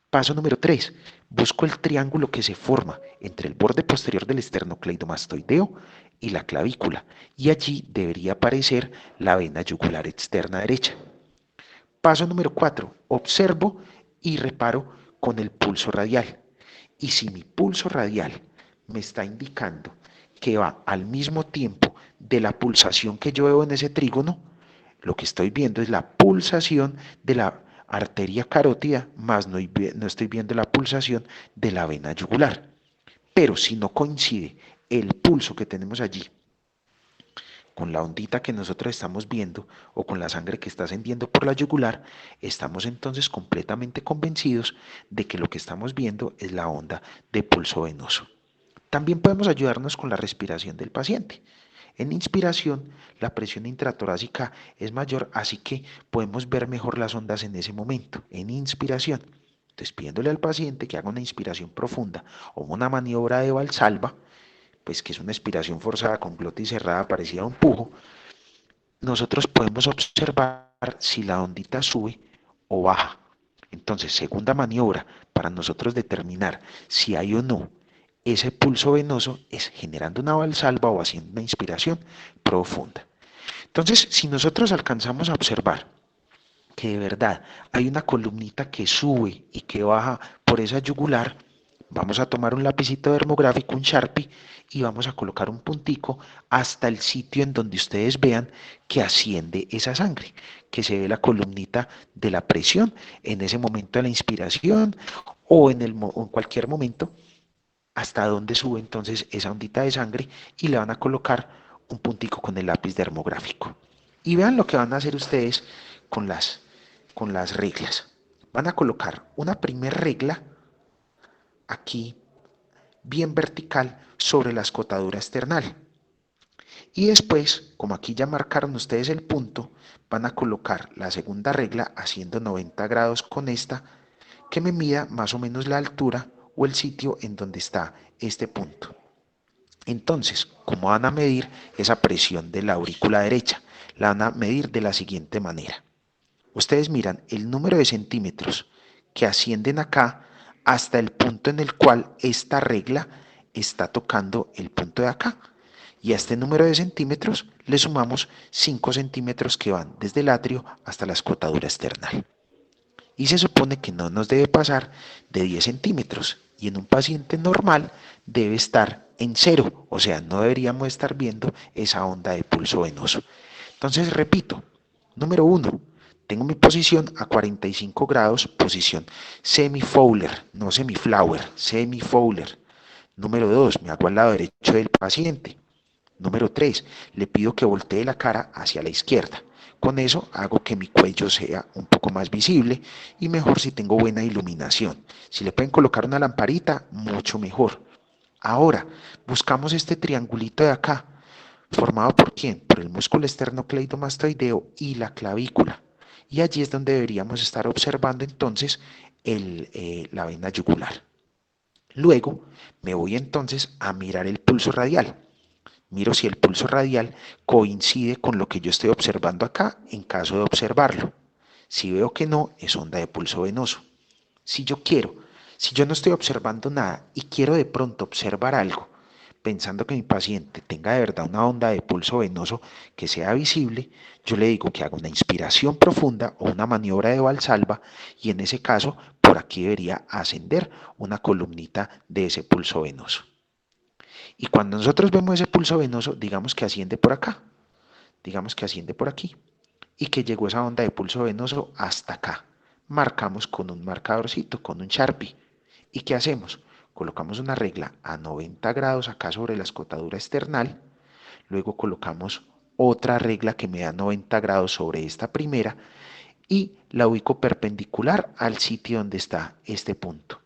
Paso número 3, busco el triángulo que se forma entre el borde posterior del esternocleidomastoideo y la clavícula, y allí debería aparecer la vena yugular externa derecha. Paso número 4, observo y reparo con el pulso radial. Y si mi pulso radial me está indicando que va al mismo tiempo de la pulsación que yo veo en ese trígono, lo que estoy viendo es la pulsación de la arteria carótida, más no estoy viendo la pulsación de la vena yugular. Pero si no coincide el pulso que tenemos allí con la ondita que nosotros estamos viendo o con la sangre que está ascendiendo por la yugular, estamos entonces completamente convencidos de que lo que estamos viendo es la onda de pulso venoso. También podemos ayudarnos con la respiración del paciente. En inspiración, la presión intratorácica es mayor, así que podemos ver mejor las ondas en ese momento, en inspiración. Entonces, pidiéndole al paciente que haga una inspiración profunda o una maniobra de Valsalva, pues que es una expiración forzada con glotis cerrada parecida a un pujo, nosotros podemos observar si la ondita sube o baja. Entonces, segunda maniobra para nosotros determinar si hay o no ese pulso venoso es generando una valsalva o haciendo una inspiración profunda. Entonces, si nosotros alcanzamos a observar que de verdad hay una columnita que sube y que baja por esa yugular, vamos a tomar un lapicito dermográfico, un Sharpie, y vamos a colocar un puntico hasta el sitio en donde ustedes vean que asciende esa sangre, que se ve la columnita de la presión en ese momento de la inspiración o en cualquier momento hasta donde sube entonces esa ondita de sangre y le van a colocar un puntico con el lápiz dermográfico. Y vean lo que van a hacer ustedes con las reglas. Van a colocar una primer regla aquí bien vertical sobre la escotadura external. Y después, como aquí ya marcaron ustedes el punto, van a colocar la segunda regla haciendo 90 grados con esta que me mida más o menos la altura o el sitio en donde está este punto. Entonces, ¿cómo van a medir esa presión de la aurícula derecha? La van a medir de la siguiente manera. Ustedes miran el número de centímetros que ascienden acá hasta el punto en el cual esta regla está tocando el punto de acá. Y a este número de centímetros le sumamos 5 centímetros que van desde el atrio hasta la escotadura external. Y se supone que no nos debe pasar de 10 centímetros. Y en un paciente normal debe estar en cero, o sea, no deberíamos estar viendo esa onda de pulso venoso. Entonces, repito, número 1, tengo mi posición a 45 grados, posición semi-Fowler, no semi-Flower, semi-Fowler. Número 2, me hago al lado derecho del paciente. Número 3, le pido que voltee la cara hacia la izquierda. Con eso hago que mi cuello sea un poco más visible y mejor si tengo buena iluminación. Si le pueden colocar una lamparita, mucho mejor. Ahora, buscamos este triangulito de acá, formado por quién? Por el músculo esternocleidomastoideo y la clavícula. Y allí es donde deberíamos estar observando entonces la vena yugular. Luego me voy entonces a mirar el pulso radial. Miro si el pulso radial coincide con lo que yo estoy observando acá en caso de observarlo. Si veo que no, es onda de pulso venoso. Si yo quiero, si yo no estoy observando nada y quiero de pronto observar algo, pensando que mi paciente tenga de verdad una onda de pulso venoso que sea visible, yo le digo que haga una inspiración profunda o una maniobra de Valsalva y en ese caso por aquí debería ascender una columnita de ese pulso venoso. Y cuando nosotros vemos ese pulso venoso, digamos que asciende por acá, digamos que asciende por aquí, y que llegó esa onda de pulso venoso hasta acá. Marcamos con un marcadorcito, con un Sharpie. ¿Y qué hacemos? Colocamos una regla a 90 grados acá sobre la escotadura external, luego colocamos otra regla que me da 90 grados sobre esta primera y la ubico perpendicular al sitio donde está este punto.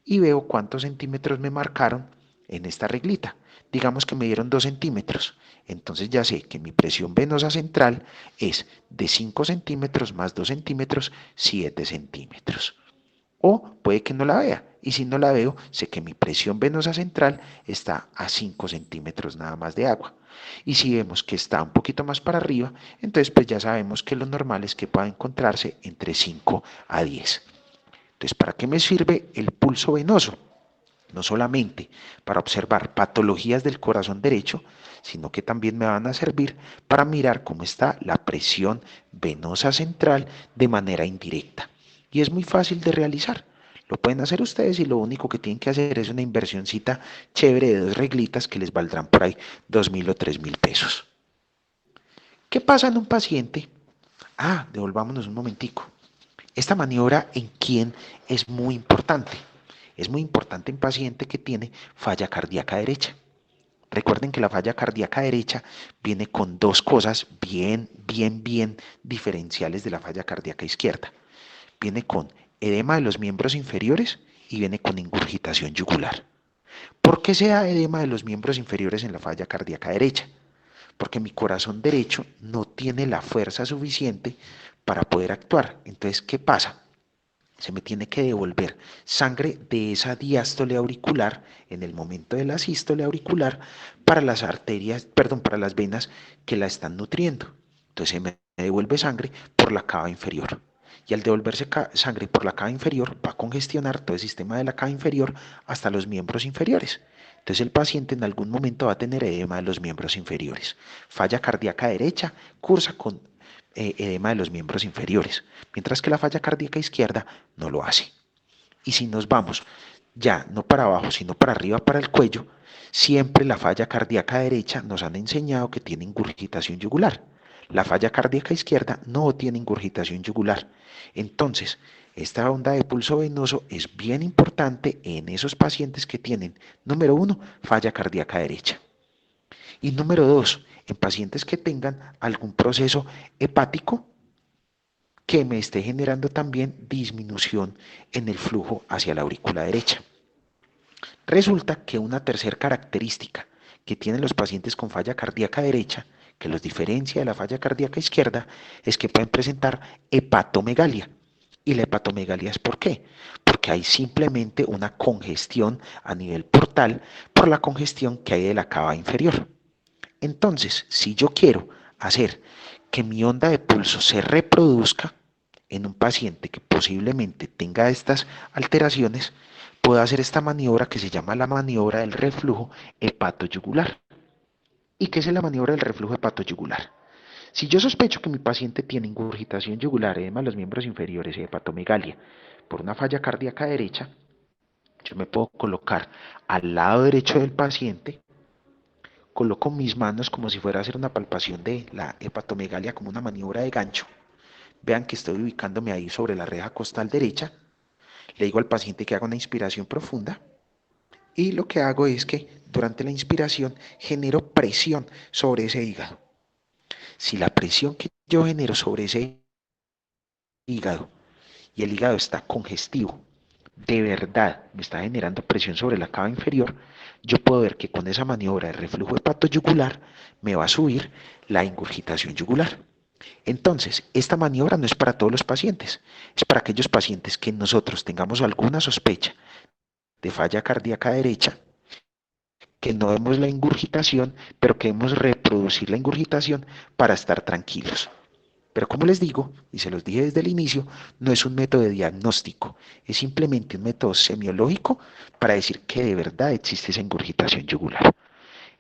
Y veo cuántos centímetros me marcaron en esta reglita. Digamos que me dieron 2 centímetros. Entonces ya sé que mi presión venosa central es de 5 centímetros más 2 centímetros, 7 centímetros. O puede que no la vea. Y si no la veo, sé que mi presión venosa central está a 5 centímetros nada más de agua. Y si vemos que está un poquito más para arriba, entonces pues ya sabemos que lo normal es que pueda encontrarse entre 5 a 10. Entonces, ¿para qué me sirve el pulso venoso? No solamente para observar patologías del corazón derecho, sino que también me van a servir para mirar cómo está la presión venosa central de manera indirecta. Y es muy fácil de realizar. Lo pueden hacer ustedes y lo único que tienen que hacer es una inversioncita chévere de 2 reglitas que les valdrán por ahí 2.000 o 3.000 pesos. ¿Qué pasa en un paciente? Devolvámonos un momentico. Esta maniobra en quién es muy importante. Es muy importante en paciente que tiene falla cardíaca derecha. Recuerden que la falla cardíaca derecha viene con dos cosas bien diferenciales de la falla cardíaca izquierda. Viene con edema de los miembros inferiores y viene con ingurgitación yugular. ¿Por qué se da edema de los miembros inferiores en la falla cardíaca derecha? Porque mi corazón derecho no tiene la fuerza suficiente para poder actuar. Entonces, ¿qué pasa? Se me tiene que devolver sangre de esa diástole auricular en el momento de la sístole auricular para las arterias, perdón, para las venas que la están nutriendo. Entonces se me devuelve sangre por la cava inferior. Y al devolverse sangre por la cava inferior va a congestionar todo el sistema de la cava inferior hasta los miembros inferiores. Entonces el paciente en algún momento va a tener edema de los miembros inferiores. Falla cardíaca derecha cursa con edema de los miembros inferiores, mientras que la falla cardíaca izquierda no lo hace. Y si nos vamos ya no para abajo, sino para arriba, para el cuello, siempre la falla cardíaca derecha nos han enseñado que tiene ingurgitación yugular. La falla cardíaca izquierda no tiene ingurgitación yugular. Entonces, esta onda de pulso venoso es bien importante en esos pacientes que tienen, número 1, falla cardíaca derecha. Y número 2, en pacientes que tengan algún proceso hepático que me esté generando también disminución en el flujo hacia la aurícula derecha. Resulta que una tercera característica que tienen los pacientes con falla cardíaca derecha, que los diferencia de la falla cardíaca izquierda, es que pueden presentar hepatomegalia. ¿Y la hepatomegalia es por qué? Porque hay simplemente una congestión a nivel portal por la congestión que hay de la cava inferior. Entonces, si yo quiero hacer que mi onda de pulso se reproduzca en un paciente que posiblemente tenga estas alteraciones, puedo hacer esta maniobra que se llama la maniobra del reflujo hepatoyugular. ¿Y qué es la maniobra del reflujo hepatoyugular? Si yo sospecho que mi paciente tiene ingurgitación yugular, edema de los miembros inferiores y hepatomegalia por una falla cardíaca derecha, yo me puedo colocar al lado derecho del paciente, coloco mis manos como si fuera a hacer una palpación de la hepatomegalia como una maniobra de gancho. Vean que estoy ubicándome ahí sobre la reja costal derecha. Le digo al paciente que haga una inspiración profunda y lo que hago es que durante la inspiración genero presión sobre ese hígado. Si la presión que yo genero sobre ese hígado y el hígado está congestivo, de verdad me está generando presión sobre la cava inferior, yo puedo ver que con esa maniobra de reflujo hepatoyugular me va a subir la ingurgitación yugular. Entonces, esta maniobra no es para todos los pacientes, es para aquellos pacientes que nosotros tengamos alguna sospecha de falla cardíaca derecha, que no vemos la ingurgitación, pero queremos reproducir la ingurgitación para estar tranquilos. Pero como les digo, y se los dije desde el inicio, no es un método de diagnóstico, es simplemente un método semiológico para decir que de verdad existe esa ingurgitación yugular.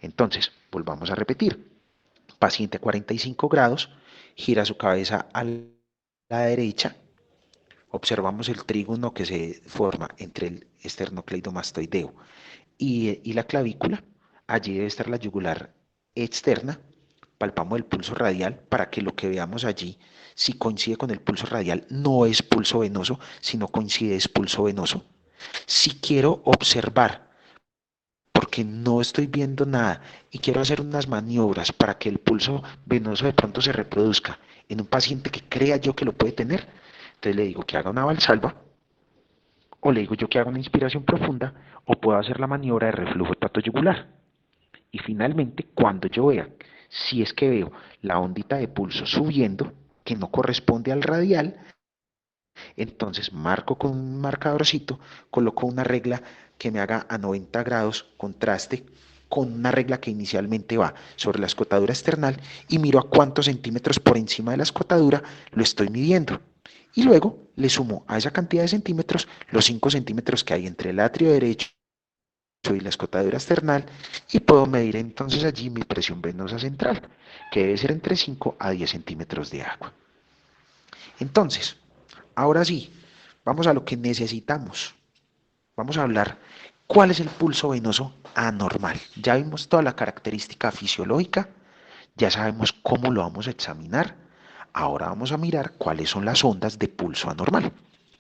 Entonces, volvamos a repetir. Paciente 45 grados, gira su cabeza a la derecha, observamos el trígono que se forma entre el esternocleidomastoideo y la clavícula. Allí debe estar la yugular externa. Palpamos el pulso radial para que lo que veamos allí, si coincide con el pulso radial, no es pulso venoso, sino coincide es pulso venoso. Si quiero observar, porque no estoy viendo nada y quiero hacer unas maniobras para que el pulso venoso de pronto se reproduzca en un paciente que crea yo que lo puede tener, entonces le digo que haga una valsalva, o le digo yo que haga una inspiración profunda, o puedo hacer la maniobra de reflujo hepatoyugular. Y finalmente, cuando yo vea, si es que veo la ondita de pulso subiendo, que no corresponde al radial, entonces marco con un marcadorcito, coloco una regla que me haga a 90 grados contraste con una regla que inicialmente va sobre la escotadura external y miro a cuántos centímetros por encima de la escotadura lo estoy midiendo. Y luego le sumo a esa cantidad de centímetros los 5 centímetros que hay entre el atrio derecho y la escotadura external y puedo medir entonces allí mi presión venosa central, que debe ser entre 5 a 10 centímetros de agua. Entonces, ahora sí, vamos a lo que necesitamos. Vamos a hablar cuál es el pulso venoso anormal. Ya vimos toda la característica fisiológica, ya sabemos cómo lo vamos a examinar. Ahora vamos a mirar cuáles son las ondas de pulso anormal.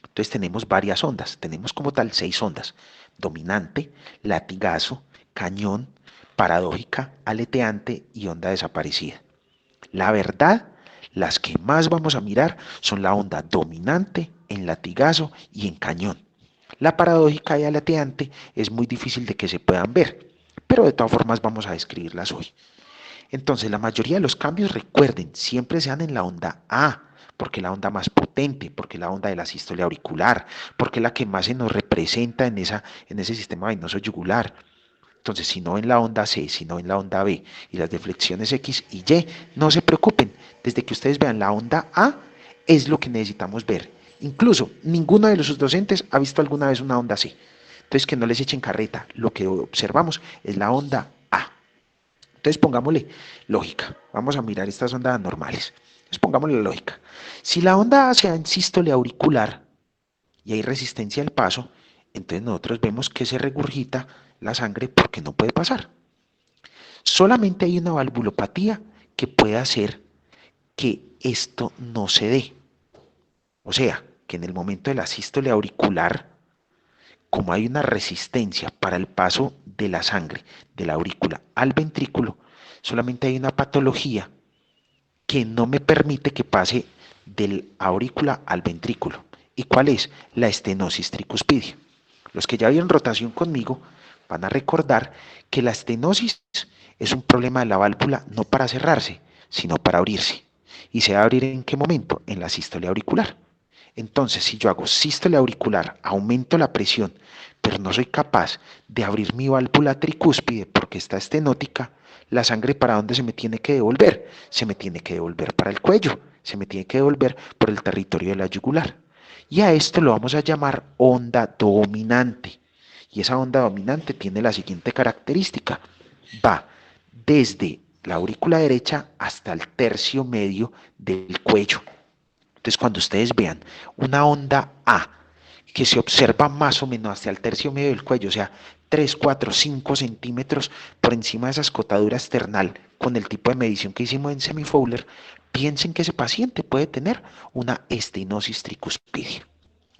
Entonces tenemos varias ondas, tenemos como tal 6 ondas: dominante, latigazo, cañón, paradójica, aleteante y onda desaparecida. La verdad, las que más vamos a mirar son la onda dominante, en latigazo y en cañón. La paradójica y aleteante es muy difícil de que se puedan ver, pero de todas formas vamos a describirlas hoy. Entonces, la mayoría de los cambios, recuerden, siempre se dan en la onda A, porque es la onda más potente, porque es la onda de la sístole auricular, porque es la que más se nos representa en ese sistema venoso yugular. Entonces, si no ven la onda C, si no ven la onda B y las deflexiones X y Y, no se preocupen. Desde que ustedes vean la onda A, es lo que necesitamos ver. Incluso, ninguno de los docentes ha visto alguna vez una onda C. Entonces, que no les echen carreta. Lo que observamos es la onda A. Entonces pongámosle lógica. Vamos a mirar estas ondas normales. Entonces pongámosle lógica. Si la onda A se da en sístole auricular y hay resistencia al paso, entonces nosotros vemos que se regurgita la sangre porque no puede pasar. Solamente hay una valvulopatía que puede hacer que esto no se dé. O sea, que en el momento de la sístole auricular, como hay una resistencia para el paso de la sangre de la aurícula al ventrículo, solamente hay una patología que no me permite que pase del aurícula al ventrículo. ¿Y cuál es? La estenosis tricuspidia. Los que ya vieron rotación conmigo van a recordar que la estenosis es un problema de la válvula no para cerrarse, sino para abrirse. ¿Y se va a abrir en qué momento? En la sístole auricular. Entonces, si yo hago sístole auricular, aumento la presión, pero no soy capaz de abrir mi válvula tricúspide porque está estenótica, la sangre ¿para dónde se me tiene que devolver? Se me tiene que devolver para el cuello, se me tiene que devolver por el territorio de la yugular. Y a esto lo vamos a llamar onda dominante. Y esa onda dominante tiene la siguiente característica. Va desde la aurícula derecha hasta el tercio medio del cuello. Entonces, cuando ustedes vean una onda A que se observa más o menos hacia el tercio medio del cuello, o sea, 3, 4, 5 centímetros por encima de esa escotadura external, con el tipo de medición que hicimos en semifowler, piensen que ese paciente puede tener una estenosis tricuspidia.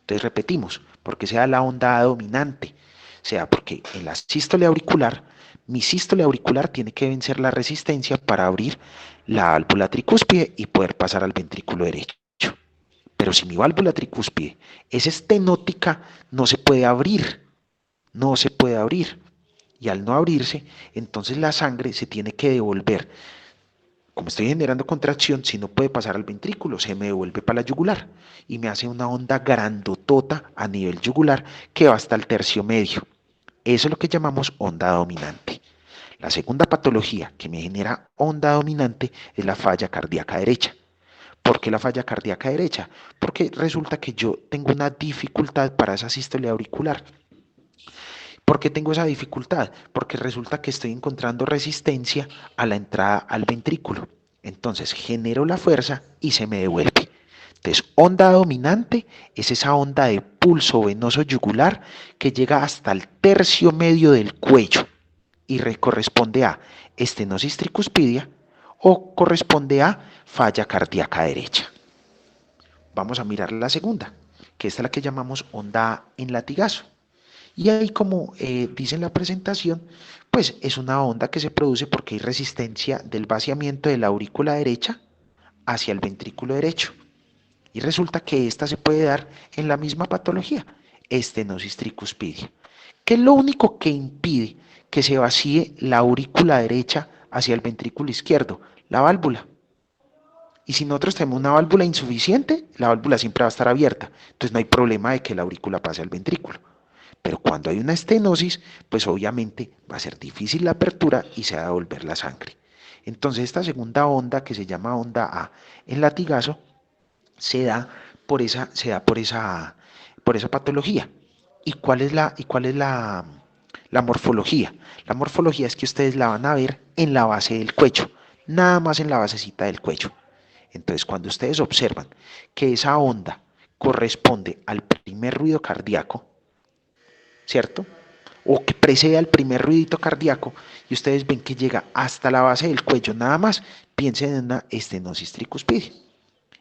Entonces repetimos, porque sea la onda A dominante, sea porque en la sístole auricular, mi sístole auricular tiene que vencer la resistencia para abrir la válvula tricúspide y poder pasar al ventrículo derecho. Pero si mi válvula tricúspide es estenótica, no se puede abrir, no se puede abrir. Y al no abrirse, entonces la sangre se tiene que devolver. Como estoy generando contracción, si no puede pasar al ventrículo, se me devuelve para la yugular y me hace una onda grandotota a nivel yugular que va hasta el tercio medio. Eso es lo que llamamos onda dominante. La segunda patología que me genera onda dominante es la falla cardíaca derecha. ¿Por qué la falla cardíaca derecha? Porque resulta que yo tengo una dificultad para esa sístole auricular. ¿Por qué tengo esa dificultad? Porque resulta que estoy encontrando resistencia a la entrada al ventrículo. Entonces genero la fuerza y se me devuelve. Entonces, onda dominante es esa onda de pulso venoso yugular que llega hasta el tercio medio del cuello y corresponde a estenosis tricuspidia o corresponde a falla cardíaca derecha. Vamos a mirar la segunda, que esta es la que llamamos onda en latigazo. Y ahí, como dice en la presentación, pues es una onda que se produce porque hay resistencia del vaciamiento de la aurícula derecha hacia el ventrículo derecho. Y resulta que esta se puede dar en la misma patología, estenosis tricuspidia, que es lo único que impide que se vacíe la aurícula derecha hacia el ventrículo izquierdo, la válvula. Y si nosotros tenemos una válvula insuficiente, la válvula siempre va a estar abierta, entonces no hay problema de que la aurícula pase al ventrículo. Pero cuando hay una estenosis, pues obviamente va a ser difícil la apertura y se va a devolver la sangre. Entonces esta segunda onda, que se llama onda A en latigazo, se da por esa patología. ¿Y cuál es la morfología? La morfología es que ustedes la van a ver en la base del cuello, nada más en la basecita del cuello. Entonces, cuando ustedes observan que esa onda corresponde al primer ruido cardíaco, ¿cierto? O que precede al primer ruidito cardíaco y ustedes ven que llega hasta la base del cuello, nada más, piensen en una estenosis tricuspidia.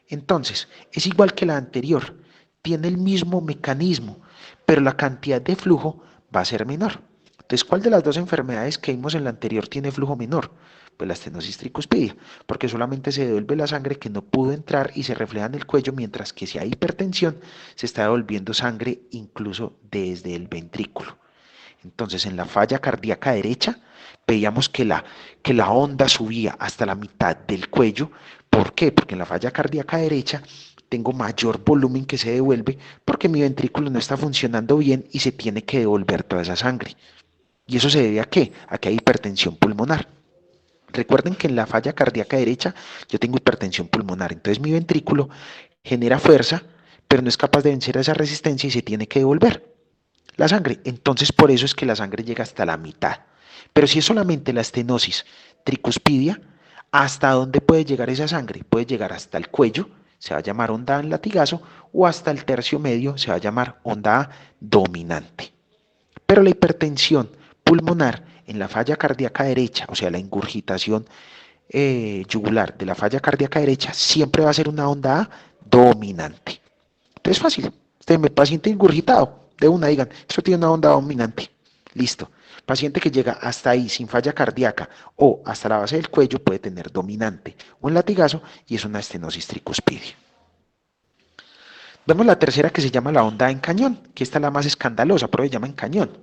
Entonces, es igual que la anterior, tiene el mismo mecanismo, pero la cantidad de flujo va a ser menor. Entonces, ¿cuál de las dos enfermedades que vimos en la anterior tiene flujo menor? Pues la estenosis tricuspidia, porque solamente se devuelve la sangre que no pudo entrar y se refleja en el cuello, mientras que si hay hipertensión, se está devolviendo sangre incluso desde el ventrículo. Entonces, en la falla cardíaca derecha, veíamos que la onda subía hasta la mitad del cuello. ¿Por qué? Porque en la falla cardíaca derecha tengo mayor volumen que se devuelve porque mi ventrículo no está funcionando bien y se tiene que devolver toda esa sangre. ¿Y eso se debe a qué? A que hay hipertensión pulmonar. Recuerden que en la falla cardíaca derecha yo tengo hipertensión pulmonar, entonces mi ventrículo genera fuerza, pero no es capaz de vencer a esa resistencia y se tiene que devolver la sangre. Entonces por eso es que la sangre llega hasta la mitad. Pero si es solamente la estenosis tricuspidia, ¿hasta dónde puede llegar esa sangre? Puede llegar hasta el cuello, se va a llamar onda A en latigazo, o hasta el tercio medio, se va a llamar onda A dominante. Pero la hipertensión pulmonar en la falla cardíaca derecha, o sea, la ingurgitación yugular de la falla cardíaca derecha, siempre va a ser una onda A dominante. Entonces, fácil. Usted me paciente ingurgitado, de una digan, eso tiene una onda dominante. Listo. Paciente que llega hasta ahí sin falla cardíaca o hasta la base del cuello puede tener dominante o un latigazo y es una estenosis tricuspidia. Vemos la tercera que se llama la onda en cañón, que esta es la más escandalosa, pero se llama en cañón,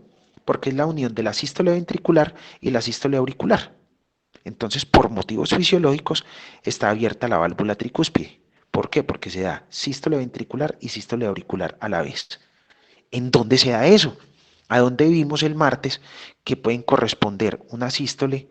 porque es la unión de la sístole ventricular y la sístole auricular. Entonces, por motivos fisiológicos, está abierta la válvula tricúspide. ¿Por qué? Porque se da sístole ventricular y sístole auricular a la vez. ¿En dónde se da eso? A donde vimos el martes que pueden corresponder una sístole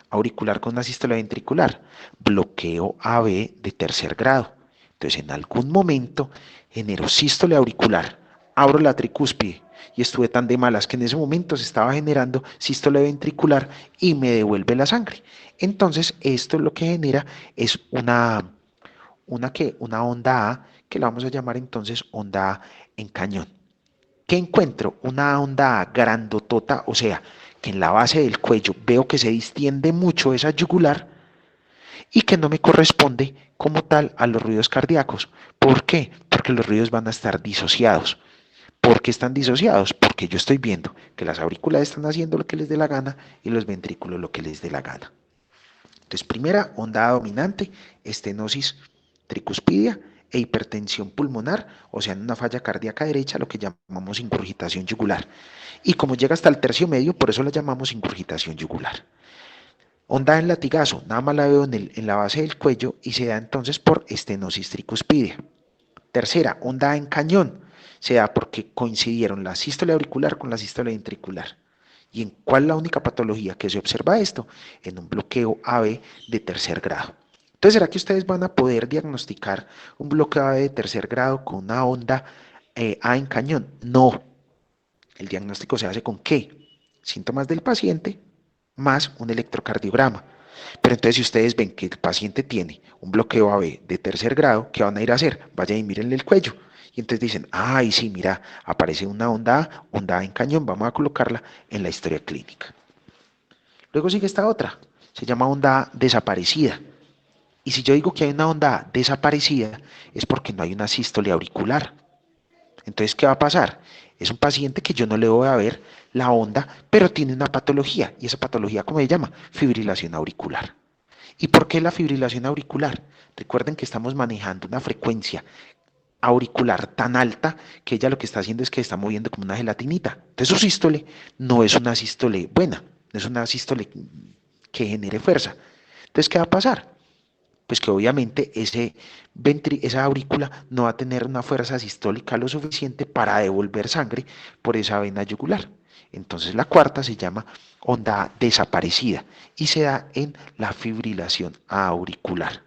auricular con una sístole ventricular. Bloqueo AB de tercer grado. Entonces, en algún momento genero sístole auricular, abro la tricúspide y estuve tan de malas que en ese momento se estaba generando sístole ventricular y me devuelve la sangre. Entonces, esto lo que genera es una onda A, que la vamos a llamar entonces onda A en cañón. ¿Qué encuentro? Una onda A grandotota, o sea, que en la base del cuello veo que se distiende mucho esa yugular y que no me corresponde como tal a los ruidos cardíacos. ¿Por qué? Porque los ruidos van a estar disociados. ¿Por qué están disociados? Porque yo estoy viendo que las aurículas están haciendo lo que les dé la gana y los ventrículos lo que les dé la gana. Entonces, primera, onda dominante, estenosis tricuspidia e hipertensión pulmonar, o sea, en una falla cardíaca derecha, lo que llamamos ingurgitación yugular. Y como llega hasta el tercio medio, por eso la llamamos ingurgitación yugular. Onda en latigazo, nada más la veo en la base del cuello y se da entonces por estenosis tricuspidia. Tercera, onda en cañón, se da porque coincidieron la sístole auricular con la sístole ventricular. ¿Y en cuál es la única patología que se observa esto? En un bloqueo AB de tercer grado. Entonces, ¿será que ustedes van a poder diagnosticar un bloqueo AB de tercer grado con una onda A en cañón? No. El diagnóstico se hace con ¿qué? Síntomas del paciente más un electrocardiograma. Pero entonces si ustedes ven que el paciente tiene un bloqueo AB de tercer grado, ¿qué van a ir a hacer? Vayan y mírenle el cuello. Y entonces dicen, ay, sí, mira, aparece una onda A en cañón, vamos a colocarla en la historia clínica. Luego sigue esta otra, se llama onda A desaparecida. Y si yo digo que hay una onda A desaparecida, es porque no hay una sístole auricular. Entonces, ¿qué va a pasar? Es un paciente que yo no le voy a ver la onda, pero tiene una patología. ¿Y esa patología cómo se llama? Fibrilación auricular. ¿Y por qué la fibrilación auricular? Recuerden que estamos manejando una frecuencia auricular tan alta que ella lo que está haciendo es que está moviendo como una gelatinita. Entonces su sístole no es una sístole buena, no es una sístole que genere fuerza. Entonces, ¿qué va a pasar? Pues que obviamente esa aurícula no va a tener una fuerza sistólica lo suficiente para devolver sangre por esa vena yugular. Entonces la cuarta se llama onda desaparecida y se da en la fibrilación auricular.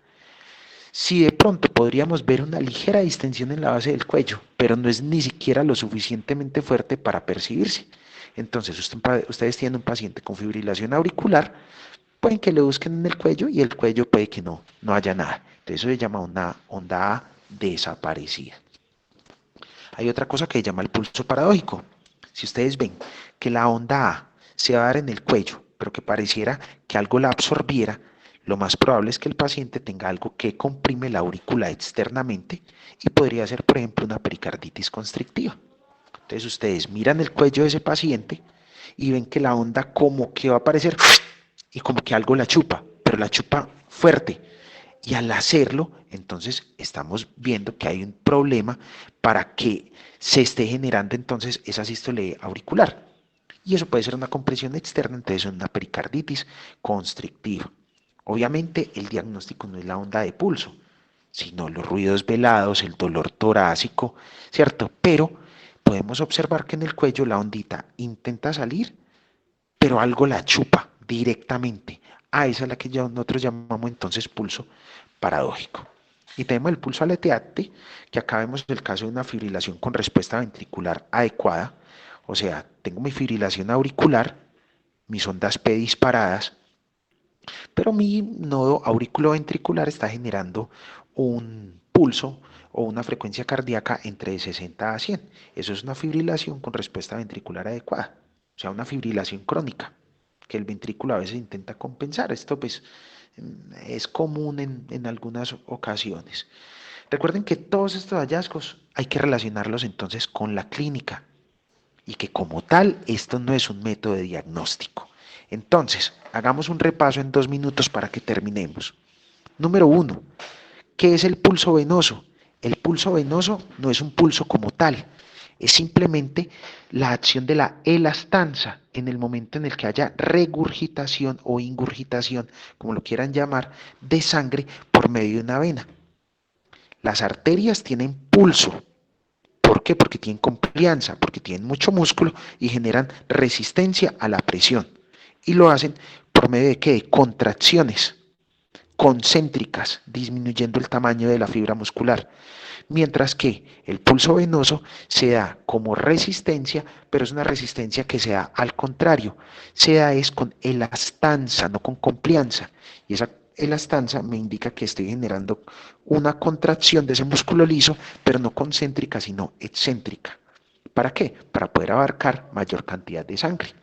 Si de pronto podríamos ver una ligera distensión en la base del cuello, pero no es ni siquiera lo suficientemente fuerte para percibirse. Entonces ustedes tienen un paciente con fibrilación auricular, pueden que le busquen en el cuello y el cuello puede que no haya nada. Entonces eso se llama una onda A desaparecida. Hay otra cosa que se llama el pulso paradójico. Si ustedes ven que la onda A se va a dar en el cuello, pero que pareciera que algo la absorbiera, lo más probable es que el paciente tenga algo que comprime la aurícula externamente y podría ser, por ejemplo, una pericarditis constrictiva. Entonces ustedes miran el cuello de ese paciente y ven que la onda como que va a aparecer y como que algo la chupa, pero la chupa fuerte. Y al hacerlo, entonces estamos viendo que hay un problema para que se esté generando entonces esa sístole auricular. Y eso puede ser una compresión externa, entonces una pericarditis constrictiva. Obviamente el diagnóstico no es la onda de pulso, sino los ruidos velados, el dolor torácico, ¿cierto? Pero podemos observar que en el cuello la ondita intenta salir, pero algo la chupa directamente. Esa es la que nosotros llamamos entonces pulso paradójico. Y tenemos el pulso aleteante, que acá vemos el caso de una fibrilación con respuesta ventricular adecuada. O sea, tengo mi fibrilación auricular, mis ondas P disparadas, pero mi nodo auriculoventricular está generando un pulso o una frecuencia cardíaca entre 60 a 100. Eso es una fibrilación con respuesta ventricular adecuada, o sea, una fibrilación crónica, que el ventrículo a veces intenta compensar. Esto pues es común en algunas ocasiones. Recuerden que todos estos hallazgos hay que relacionarlos entonces con la clínica y que como tal esto no es un método de diagnóstico. Entonces, hagamos un repaso en 2 minutos para que terminemos. Número 1. ¿Qué es el pulso venoso? El pulso venoso no es un pulso como tal, es simplemente la acción de la elastanza en el momento en el que haya regurgitación o ingurgitación, como lo quieran llamar, de sangre por medio de una vena. Las arterias tienen pulso. ¿Por qué? Porque tienen complianza, porque tienen mucho músculo y generan resistencia a la presión. Y lo hacen por medio de ¿qué? Contracciones concéntricas, disminuyendo el tamaño de la fibra muscular. Mientras que el pulso venoso se da como resistencia, pero es una resistencia que se da al contrario, se da es con elastanza, no con complianza. Y esa elastanza me indica que estoy generando una contracción de ese músculo liso, pero no concéntrica, sino excéntrica. ¿Para qué? Para poder abarcar mayor cantidad de sangre.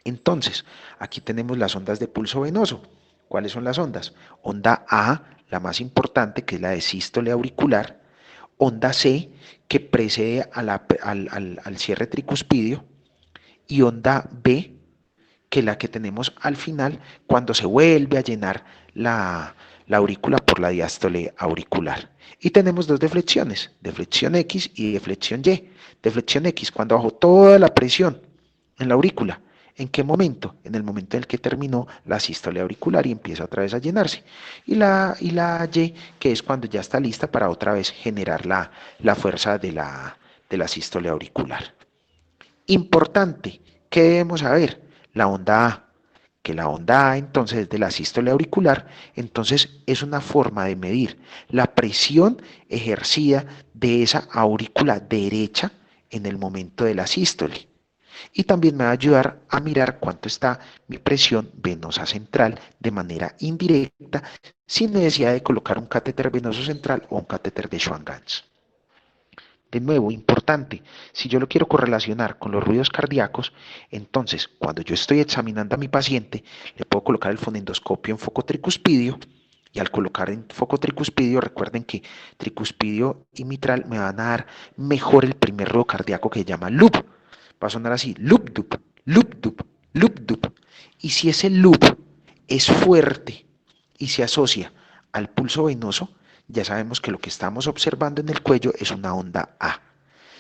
Entonces, aquí tenemos las ondas de pulso venoso. ¿Cuáles son las ondas? Onda A, la más importante, que es la de sístole auricular. Onda C, que precede al cierre tricuspidio. Y onda B, que es la que tenemos al final cuando se vuelve a llenar la aurícula por la diástole auricular. Y tenemos dos deflexiones, deflexión X y deflexión Y. Deflexión X, cuando bajo toda la presión en la aurícula. ¿En qué momento? En el momento en el que terminó la sístole auricular y empieza otra vez a llenarse. Y la Y, que es cuando ya está lista para otra vez generar la fuerza de la sístole auricular. Importante, ¿qué debemos saber? La onda A, que la onda A entonces de la sístole auricular, entonces es una forma de medir la presión ejercida de esa aurícula derecha en el momento de la sístole. Y también me va a ayudar a mirar cuánto está mi presión venosa central de manera indirecta, sin necesidad de colocar un catéter venoso central o un catéter de Schwann-Ganz. De nuevo, importante, si yo lo quiero correlacionar con los ruidos cardíacos, entonces cuando yo estoy examinando a mi paciente, le puedo colocar el fonendoscopio en foco tricuspidio y al colocar en foco tricuspidio, recuerden que tricuspidio y mitral me van a dar mejor el primer ruido cardíaco que se llama loop. Va a sonar así, loop dup, loop dup, loop dup. Y si ese loop es fuerte y se asocia al pulso venoso, ya sabemos que lo que estamos observando en el cuello es una onda A.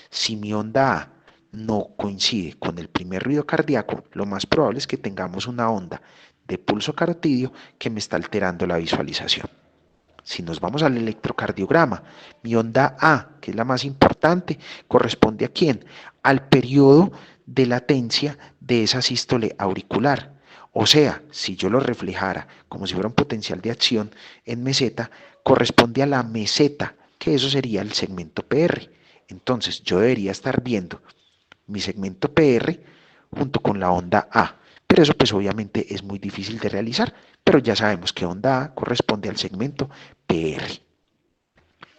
Si mi onda A no coincide con el primer ruido cardíaco, lo más probable es que tengamos una onda de pulso carotidio que me está alterando la visualización. Si nos vamos al electrocardiograma, mi onda A, que es la más importante, corresponde ¿a quién? Al periodo de latencia de esa sístole auricular. O sea, si yo lo reflejara como si fuera un potencial de acción en meseta, corresponde a la meseta, que eso sería el segmento PR. Entonces, yo debería estar viendo mi segmento PR junto con la onda A. Pero eso pues obviamente es muy difícil de realizar, pero ya sabemos que onda A corresponde al segmento PR.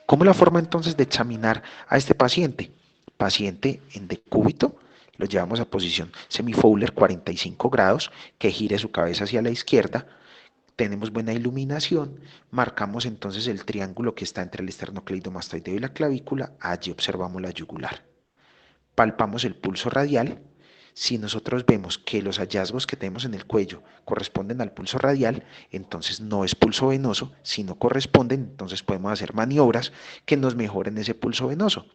¿Cómo es la forma entonces de examinar a este paciente? Paciente en decúbito, lo llevamos a posición semifowler 45 grados, que gire su cabeza hacia la izquierda, tenemos buena iluminación, marcamos entonces el triángulo que está entre el esternocleidomastoideo y la clavícula, allí observamos la yugular. Palpamos el pulso radial. Si nosotros vemos que los hallazgos que tenemos en el cuello corresponden al pulso radial, entonces no es pulso venoso. Si no corresponden, entonces podemos hacer maniobras que nos mejoren ese pulso venoso.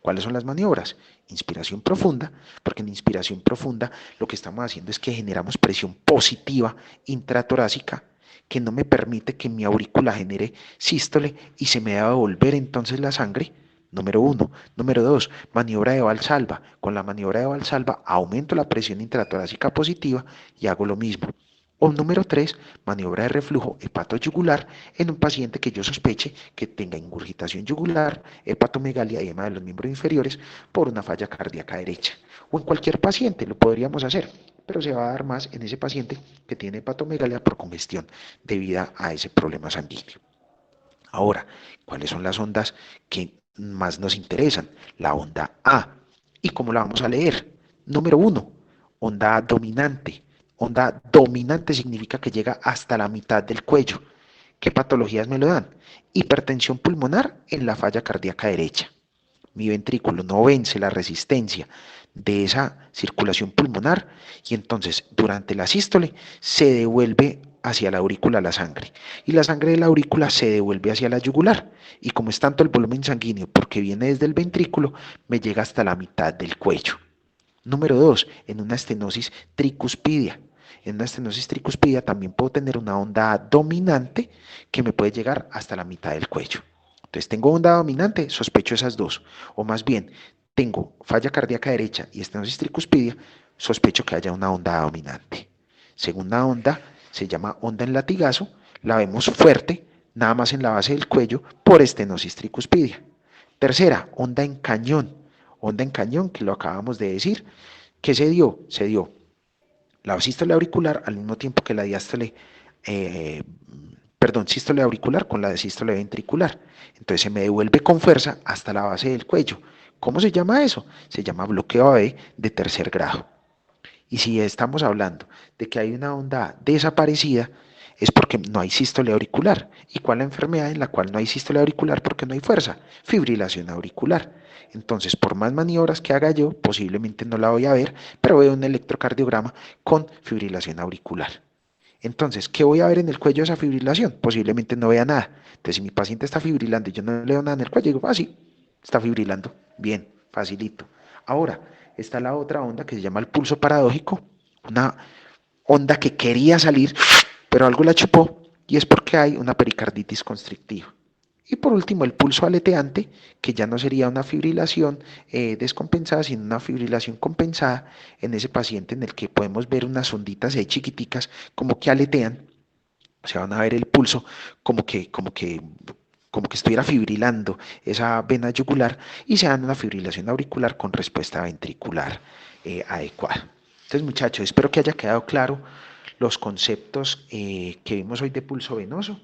¿Cuáles son las maniobras? Inspiración profunda, porque en inspiración profunda lo que estamos haciendo es que generamos presión positiva intratorácica que no me permite que mi aurícula genere sístole y se me deba devolver entonces la sangre. Número uno. Número dos, maniobra de Valsalva. Con la maniobra de Valsalva aumento la presión intratorácica positiva y hago lo mismo. O número tres, maniobra de reflujo hepatoyugular en un paciente que yo sospeche que tenga ingurgitación yugular, hepatomegalia y edema de los miembros inferiores por una falla cardíaca derecha. O en cualquier paciente lo podríamos hacer, pero se va a dar más en ese paciente que tiene hepatomegalia por congestión debida a ese problema sanguíneo. Ahora, ¿cuáles son las ondas que más nos interesan? La onda A. ¿Y cómo la vamos a leer? Número uno, onda A dominante. Onda dominante significa que llega hasta la mitad del cuello. ¿Qué patologías me lo dan? Hipertensión pulmonar en la falla cardíaca derecha. Mi ventrículo no vence la resistencia de esa circulación pulmonar y entonces durante la sístole se devuelve hacia la aurícula la sangre y la sangre de la aurícula se devuelve hacia la yugular y como es tanto el volumen sanguíneo porque viene desde el ventrículo me llega hasta la mitad del cuello. Número 2, en una estenosis tricuspidia. En una estenosis tricuspidia también puedo tener una onda dominante que me puede llegar hasta la mitad del cuello. Entonces tengo onda dominante, sospecho esas dos. O más bien, tengo falla cardíaca derecha y estenosis tricuspidia, sospecho que haya una onda dominante. Segunda onda se llama onda en latigazo, la vemos fuerte, nada más en la base del cuello, por estenosis tricuspidia. Tercera, onda en cañón, que lo acabamos de decir. ¿Qué se dio? Se dio la sístole auricular al mismo tiempo que la diástole, eh, sístole auricular con la de sístole ventricular. Entonces se me devuelve con fuerza hasta la base del cuello. ¿Cómo se llama eso? Se llama bloqueo AB de tercer grado. Y si estamos hablando de que hay una onda desaparecida, es porque no hay sístole auricular. ¿Y cuál es la enfermedad en la cual no hay sístole auricular porque no hay fuerza? Fibrilación auricular. Entonces, por más maniobras que haga yo, posiblemente no la voy a ver, pero veo un electrocardiograma con fibrilación auricular. Entonces, ¿qué voy a ver en el cuello de esa fibrilación? Posiblemente no vea nada. Entonces, si mi paciente está fibrilando y yo no le veo nada en el cuello, digo, ah, sí, está fibrilando. Bien, facilito. Ahora, está la otra onda que se llama el pulso paradójico, una onda que quería salir, pero algo la chupó y es porque hay una pericarditis constrictiva. Y por último, el pulso aleteante, que ya no sería una fibrilación descompensada, sino una fibrilación compensada en ese paciente en el que podemos ver unas onditas ahí chiquiticas como que aletean, o sea, van a ver el pulso como que como que estuviera fibrilando esa vena yugular y se dan una fibrilación auricular con respuesta ventricular adecuada. Entonces, muchachos, espero que haya quedado claro los conceptos que vimos hoy de pulso venoso.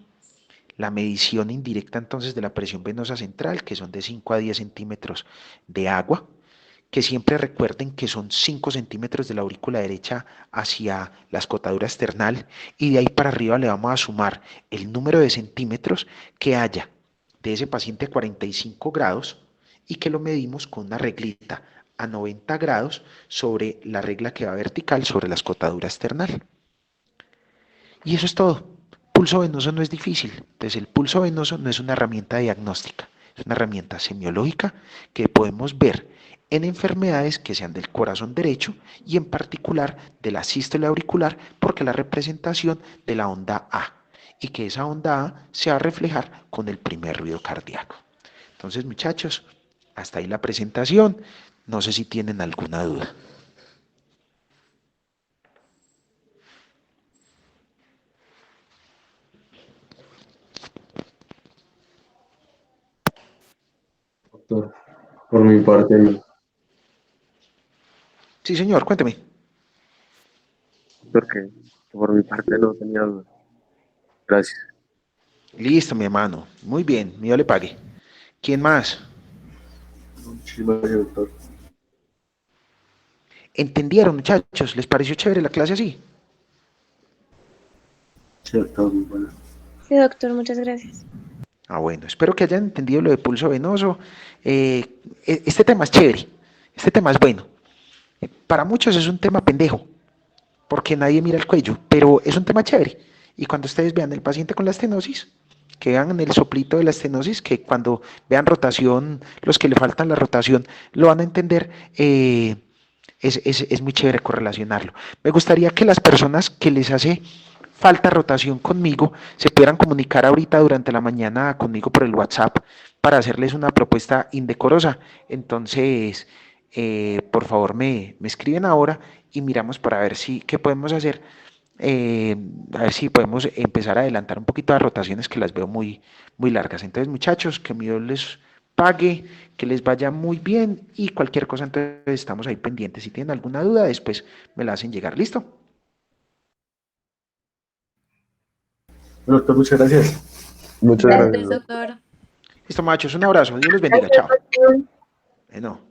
La medición indirecta entonces de la presión venosa central, que son de 5 a 10 centímetros de agua, que siempre recuerden que son 5 centímetros de la aurícula derecha hacia la escotadura external y de ahí para arriba le vamos a sumar el número de centímetros que haya de ese paciente a 45 grados y que lo medimos con una reglita a 90 grados sobre la regla que va vertical sobre la escotadura external. Y eso es todo. Pulso venoso no es difícil. Entonces el pulso venoso no es una herramienta diagnóstica, es una herramienta semiológica que podemos ver en enfermedades que sean del corazón derecho y en particular de la sístole auricular porque la representación de la onda A y que esa onda A se va a reflejar con el primer ruido cardíaco. Entonces muchachos, hasta ahí la presentación. No sé si tienen alguna duda. Doctor, por mi parte, no. Sí, señor, cuénteme. Porque por mi parte no tenía duda. Gracias. Listo, mi hermano. Muy bien, Dios le pague. ¿Quién más? Muchísimas gracias, doctor. ¿Entendieron, muchachos? ¿Les pareció chévere la clase así? Sí, doctor, muy bueno. Sí, doctor, muchas gracias. Ah, bueno, espero que hayan entendido lo de pulso venoso. Este tema es chévere, este tema es bueno. Para muchos es un tema pendejo, porque nadie mira el cuello, pero es un tema chévere. Y cuando ustedes vean el paciente con la estenosis, que vean el soplito de la estenosis, que cuando vean rotación, los que le faltan la rotación, lo van a entender. Es muy chévere correlacionarlo. Me gustaría que las personas que les hace falta rotación conmigo se pudieran comunicar ahorita durante la mañana conmigo por el WhatsApp para hacerles una propuesta indecorosa. Entonces, por favor, me escriben ahora y miramos para ver si qué podemos hacer. A ver si podemos empezar a adelantar un poquito las rotaciones que las veo muy largas. Entonces, muchachos, que mi Dios les pague, que les vaya muy bien y cualquier cosa, entonces estamos ahí pendientes. Si tienen alguna duda, después me la hacen llegar. ¿Listo? Bueno, doctor, muchas gracias. Muchas Gracias. gracias, doctor. Doctor. Listo, machos, un abrazo. Dios los bendiga. Chao. Bueno.